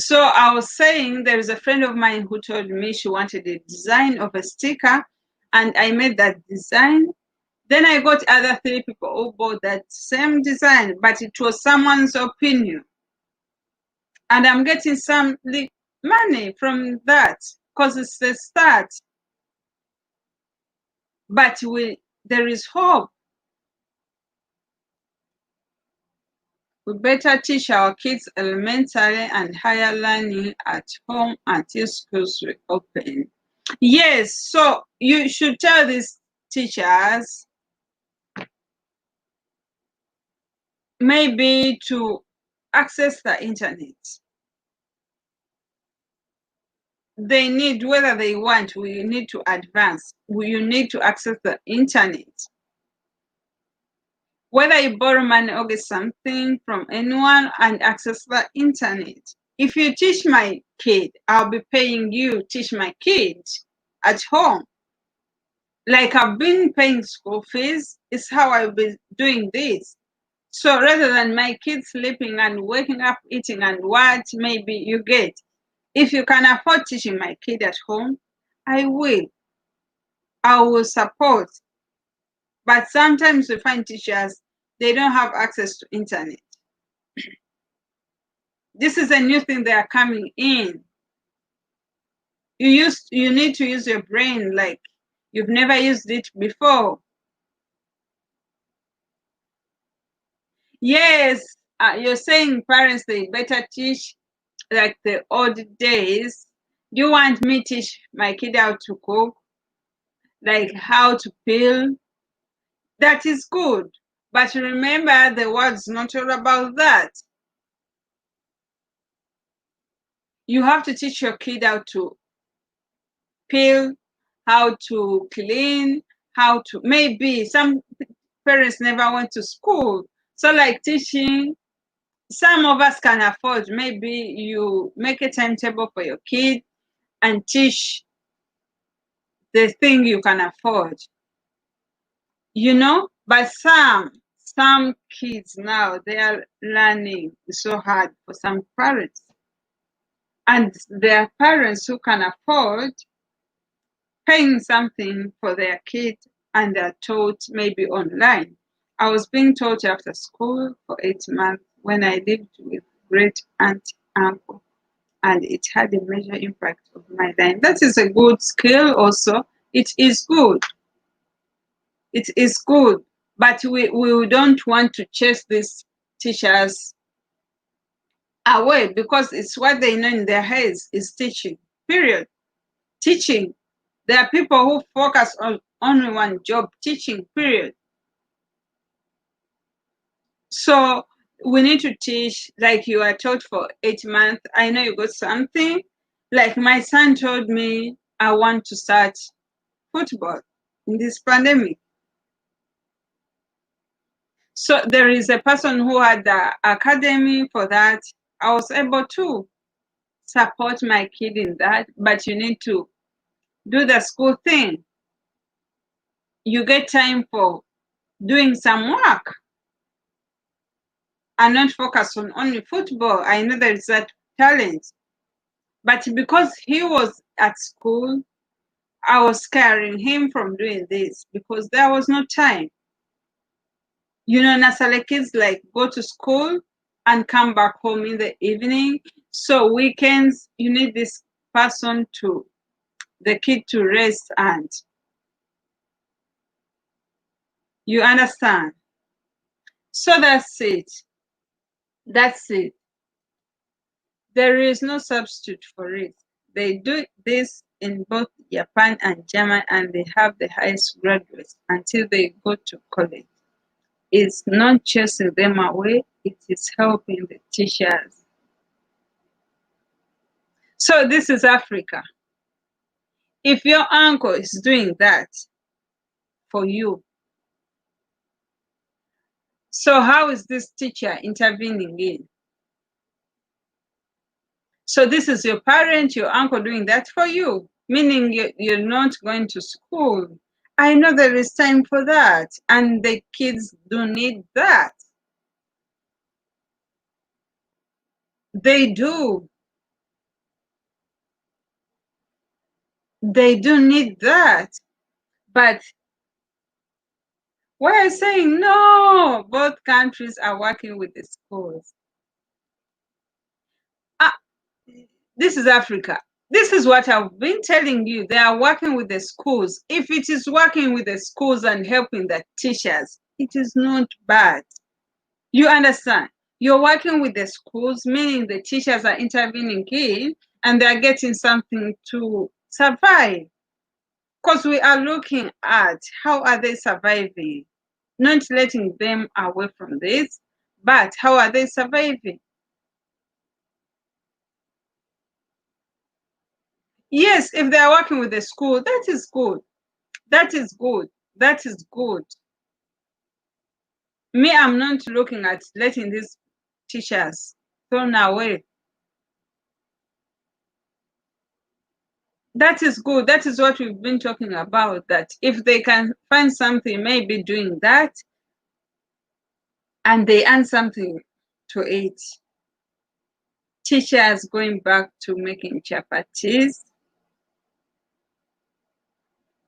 So I was saying there is a friend of mine who told me she wanted a design of a sticker, and I made that design. Then I got other 3 people who bought that same design, but it was someone's opinion. And I'm getting some money from that because it's the start. But there is hope. We better teach our kids elementary and higher learning at home until schools reopen. Yes, so you should tell these teachers maybe to access the internet. They need, whether they want, we need to advance. You need to access the internet. Whether you borrow money or get something from anyone and access the internet. If you teach my kid, I'll be paying you teach my kid at home. Like I've been paying school fees, is how I'll be doing this. So rather than my kids sleeping and waking up, eating and what maybe you get, if you can afford teaching my kid at home, I will. I will support. But sometimes we find teachers, they don't have access to internet. This is a new thing they are coming in. You need to use your brain like you've never used it before. Yes, you're saying parents, they better teach like the old days. Do you want me to teach my kid how to cook? Like how to peel? That is good. But remember, the world's not all about that. You have to teach your kid how to peel, how to clean, how to, maybe some parents never went to school. So like teaching, some of us can afford, maybe you make a timetable for your kid and teach the thing you can afford, but some kids now, they are learning so hard for some parents, and there are parents who can afford paying something for their kid and they're taught maybe online. I was being taught after school for 8 months when I lived with great aunt, uncle, and it had a major impact on my life. That is a good skill also. It is good. It is good. But we don't want to chase these teachers away because it's what they know in their heads is teaching. Period. Teaching. There are people who focus on only one job, teaching, period. So we need to teach, like you are taught for 8 months. I know you got something. Like my son told me, I want to start football in this pandemic. So there is a person who had the academy for that. I was able to support my kid in that, but you need to do the school thing. You get time for doing some work and not focus on only football. I know there is that talent, but because he was at school, I was scaring him from doing this because there was no time. You know, Nasale kids like go to school and come back home in the evening. So weekends, you need this person to, the kid to rest and you understand. So that's it. That's it. There is no substitute for it. They do this in both Japan and Germany, and they have the highest graduates until they go to college. It's not chasing them away, it is helping the teachers. So this is Africa. If your uncle is doing that for you, so how is this teacher intervening in? So this is your parent, your uncle doing that for you, meaning you're not going to school. I know there is time for that, and the kids do need that. They do. They do need that. But we're saying no, both countries are working with the schools. This is Africa. This is what I've been telling you. They are working with the schools. If it is working with the schools and helping the teachers, it is not bad. You understand? You're working with the schools, meaning the teachers are intervening in and they're getting something to survive. Because we are looking at how are they surviving, not letting them away from this, but how are they surviving? Yes, if they are working with the school, that is good. That is good. That is good. Me, I'm not looking at letting these teachers thrown away. That is good. That is what we've been talking about, that if they can find something, maybe doing that, and they earn something to eat. Teachers going back to making chapatis,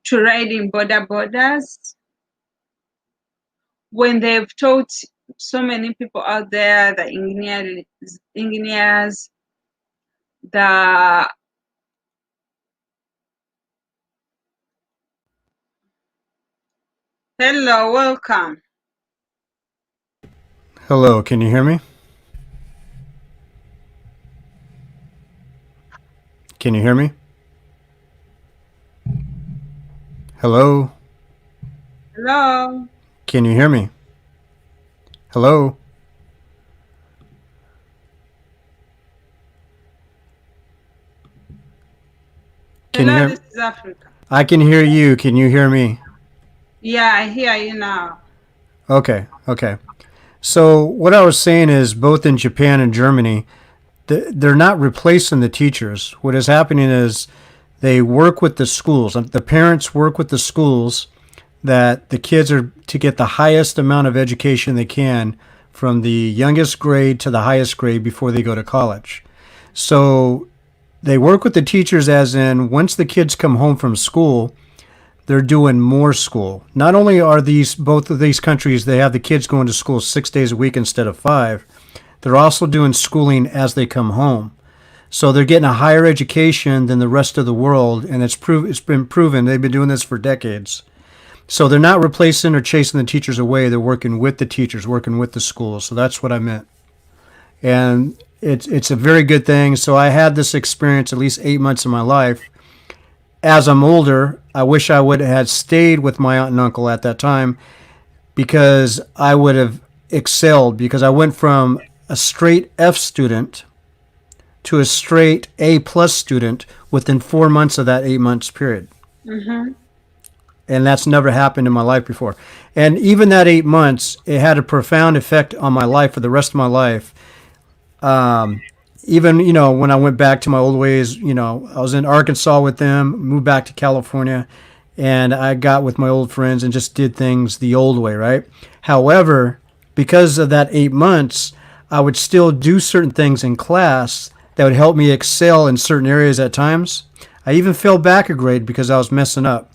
to riding borders. When they've taught so many people out there, the engineers, the hello, welcome. Hello, can you hear me? Can you hear me? Hello? Hello. Can you hear me? Hello? Can you Hello, hear me? this is Africa. I can hear you. Can you hear me? Yeah, I hear you now. Okay, okay. So, what I was saying is both in Japan and Germany, they're not replacing the teachers. What is happening is they work with the schools. The parents work with the schools that the kids are to get the highest amount of education they can from the youngest grade to the highest grade before they go to college. So they work with the teachers as in once the kids come home from school, they're doing more school. Not only are these both of these countries, they have the kids going to school 6 days a week instead of five, they're also doing schooling as they come home. So they're getting a higher education than the rest of the world, and it's been proven. They've been doing this for decades. So they're not replacing or chasing the teachers away. They're working with the teachers, working with the schools. So that's what I meant. And it's a very good thing. So I had this experience at least 8 months of my life. As I'm older, I wish I would have had stayed with my aunt and uncle at that time because I would have excelled because I went from a straight F student to a straight A plus student within 4 months of that 8 months period. Mm-hmm. And that's never happened in my life before. And even that 8 months, it had a profound effect on my life for the rest of my life. Um, Even, when I went back to my old ways, I was in Arkansas with them, moved back to California, and I got with my old friends and just did things the old way, right? However, because of that 8 months, I would still do certain things in class that would help me excel in certain areas at times. I even fell back a grade because I was messing up.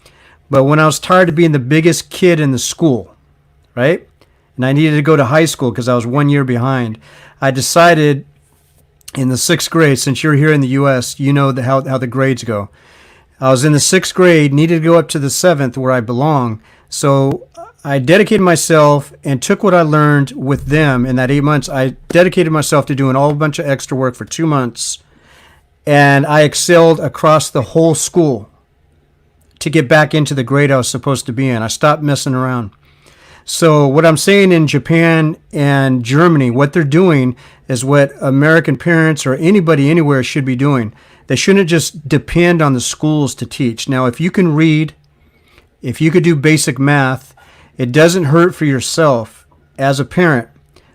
But when I was tired of being the biggest kid in the school, right? And I needed to go to high school because I was 1 year behind, I decided in the sixth grade, since you're here in the U.S., you know how the grades go. I was in the sixth grade, needed to go up to the seventh where I belong. So I dedicated myself and took what I learned with them in that 8 months. I dedicated myself to doing a whole bunch of extra work for 2 months, and I excelled across the whole school to get back into the grade I was supposed to be in. I stopped messing around. So what I'm saying in Japan and Germany, what they're doing is what American parents or anybody anywhere should be doing. They shouldn't just depend on the schools to teach. Now, if you can read, if you could do basic math, it doesn't hurt for yourself as a parent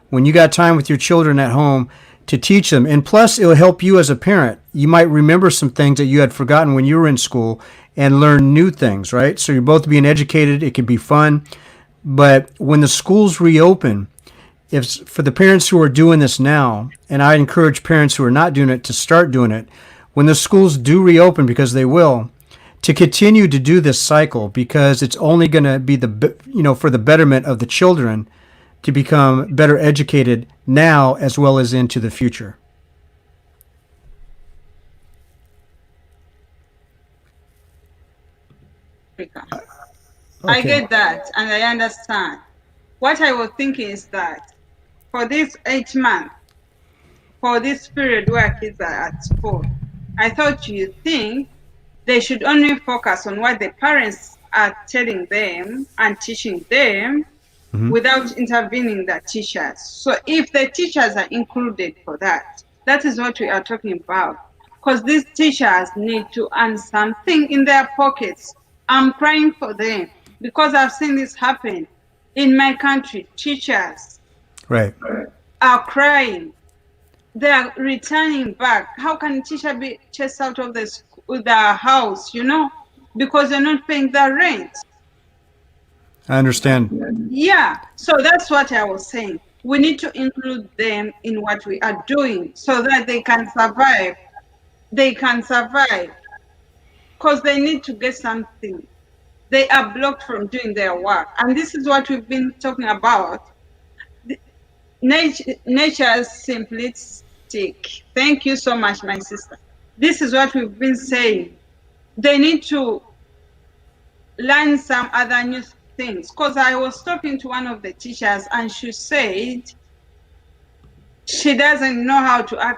when you got time with your children at home to teach them. And plus, it'll help you as a parent. You might remember some things that you had forgotten when you were in school and learn new things, right? So you're both being educated. It can be fun. But when the schools reopen, if for the parents who are doing this now, and I encourage parents who are not doing it to start doing it, when the schools do reopen, because they will, to continue to do this cycle, because it's only going to be for the betterment of the children to become better educated now as well as into the future. Africa. I Okay. get that and I understand. What I was thinking is that for this 8 months, for this period where kids are at school, I thought you think they should only focus on what the parents are telling them and teaching them Mm-hmm. without intervening the teachers. So if the teachers are included for that, that is what we are talking about. Because these teachers need to earn something in their pockets. I'm crying for them because I've seen this happen in my country. Teachers Right. are crying. They are returning back. How can a teacher be chased out of the house, because they're not paying the rent? I understand. Yeah, so that's what I was saying. We need to include them in what we are doing so that they can survive. They can survive because they need to get something. They are blocked from doing their work. And this is what we've been talking about. Nature's simplistic. Thank you so much, my sister. This is what we've been saying. They need to learn some other new things. Because I was talking to one of the teachers and she said she doesn't know how to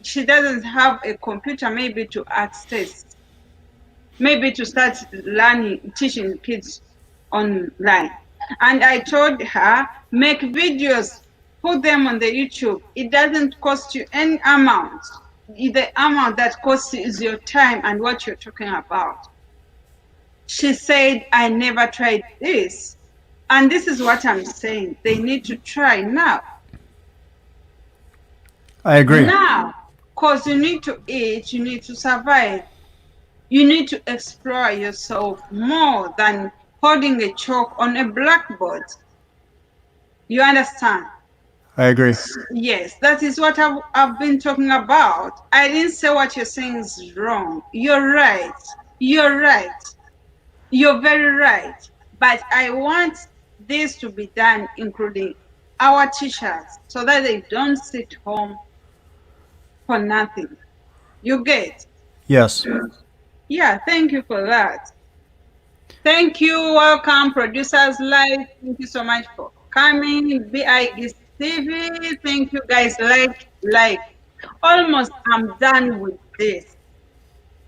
she doesn't have a computer maybe to access, maybe to start teaching kids online. And I told her, make videos, put them on the YouTube. It doesn't cost you any amount. The amount that costs you is your time and what you're talking about. She said, I never tried this. And this is what I'm saying. They need to try now. I agree. Now, because you need to eat, you need to survive. You need to explore yourself more than holding a chalk on a blackboard. You understand? I agree. Yes, that is what I've been talking about. I didn't say what you're saying is wrong. You're right. You're right. You're very right. But I want this to be done, including our teachers, so that they don't sit home for nothing. You get? Yes. Yeah, thank you for that. Thank you. Welcome, Producers Live. Thank you so much for coming. BIGS TV. Thank you, guys. Like. Almost I'm done with this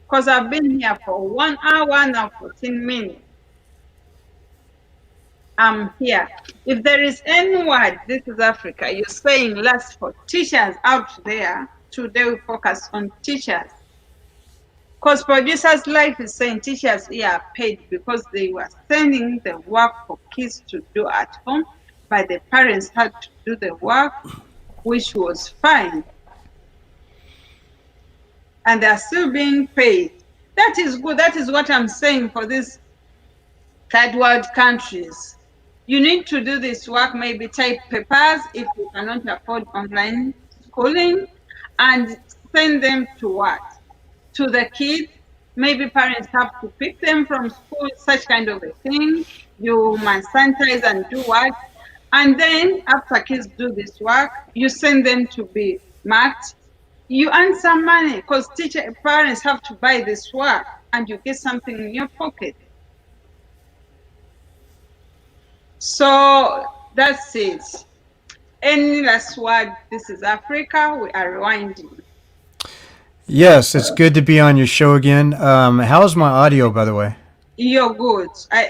because I've been here for 1 hour now, 14 minutes. I'm here. If there is any word, this is Africa, you're saying last for teachers out there, today we focus on teachers. Because producers' life is saying teachers here are paid because they were sending the work for kids to do at home, but the parents had to do the work, which was fine. And they are still being paid. That is good. That is what I'm saying for these third world countries. You need to do this work, maybe type papers if you cannot afford online schooling, and send them to what? To the kids. Maybe parents have to pick them from school, such kind of a thing. You must sanitize and do what? And then after kids do this work, you send them to be marked. You earn some money because parents have to buy this work and you get something in your pocket. So that's it. Any last word? This is Africa. We are rewinding. Yes, it's good to be on your show again. How's my audio, by the way? You're good.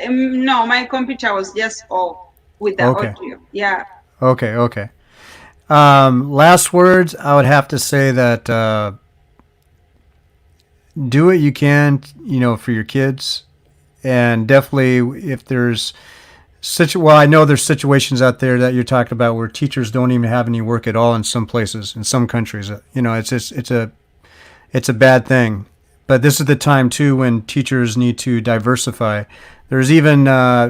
No, my computer was just off with the Okay, audio. Yeah. okay. Last words, I would have to say that do what you can, for your kids, and definitely if there's well, I know there's situations out there that you're talking about where teachers don't even have any work at all in some places, in some countries. It's just it's a bad thing. But this is the time too when teachers need to diversify. There's even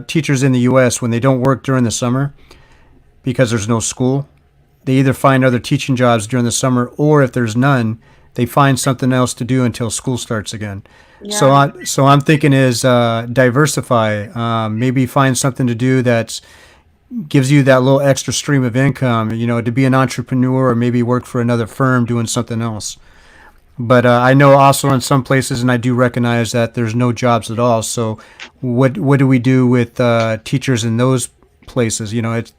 teachers in the U.S. when they don't work during the summer because there's no school. They either find other teaching jobs during the summer, or if there's none, they find something else to do until school starts again. So, Yeah. I'm thinking is diversify. Maybe find something to do that gives you that little extra stream of income. To be an entrepreneur or maybe work for another firm doing something else. But I know also in some places, and I do recognize that there's no jobs at all. So, what do we do with teachers in those places?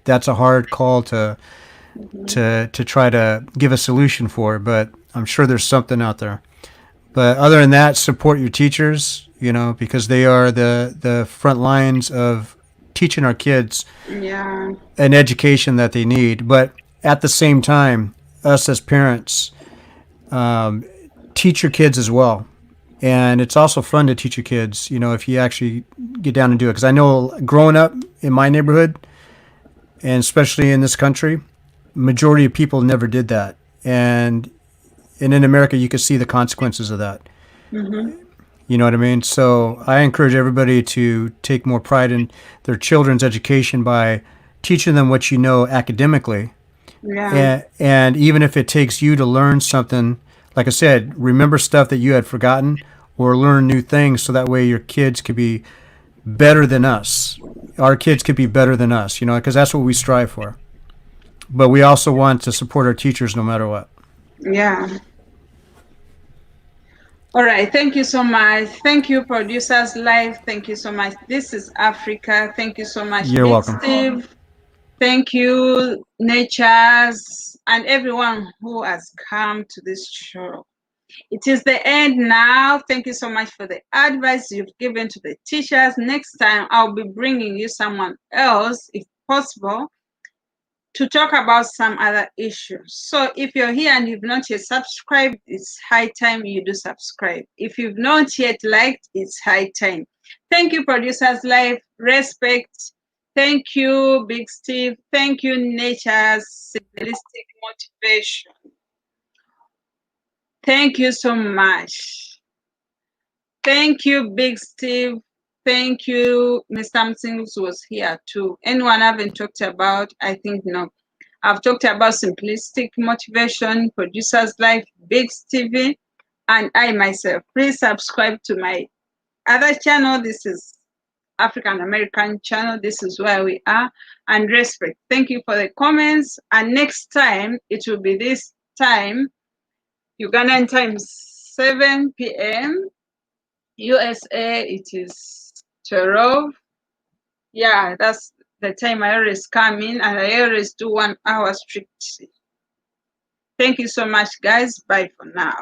That's a hard call to Mhm. try to give a solution for. But I'm sure there's something out there. But other than that, support your teachers. Because they are the front lines of teaching our kids Yeah. an education that they need. But at the same time, us as parents, um, teach your kids as well. And it's also fun to teach your kids, if you actually get down and do it. Because I know growing up in my neighborhood, and especially in this country, majority of people never did that. And in America, you can see the consequences of that. Hmm. You know what I mean? So I encourage everybody to take more pride in their children's education by teaching them what you know academically. Yeah. And even if it takes you to learn something, like I said, remember stuff that you had forgotten or learn new things so that way your kids could be better than us. Our kids could be better than us, because that's what we strive for. But we also want to support our teachers no matter what. Yeah. All right. Thank you so much. Thank you, producers live. Thank you so much. This is Africa. Thank you so much, You're Big welcome. Steve. Thank you, Natures, and everyone who has come to this show. It is the end now. Thank you so much for the advice you've given to the teachers. Next time, I'll be bringing you someone else, if possible, to talk about some other issues. So if you're here and you've not yet subscribed, it's high time you do subscribe. If you've not yet liked, it's high time. Thank you, Producers Live. Respect. Thank you, Big Steve. Thank you, Nature's Simplistic Motivation. Thank you so much. Thank you, Big Steve. Thank you, Mr. Msings was here too. Anyone I haven't talked about? I think no. I've talked about Simplistic Motivation, Producers Life, Big Stevie, and I myself. Please subscribe to my other channel. This is African American channel. This is where we are. And respect. Thank you for the comments. And next time, it will be this time, Ugandan time, 7 p.m. USA, it is 12. Yeah, that's the time I always come in, and I always do 1 hour strict. Thank you so much, guys. Bye for now.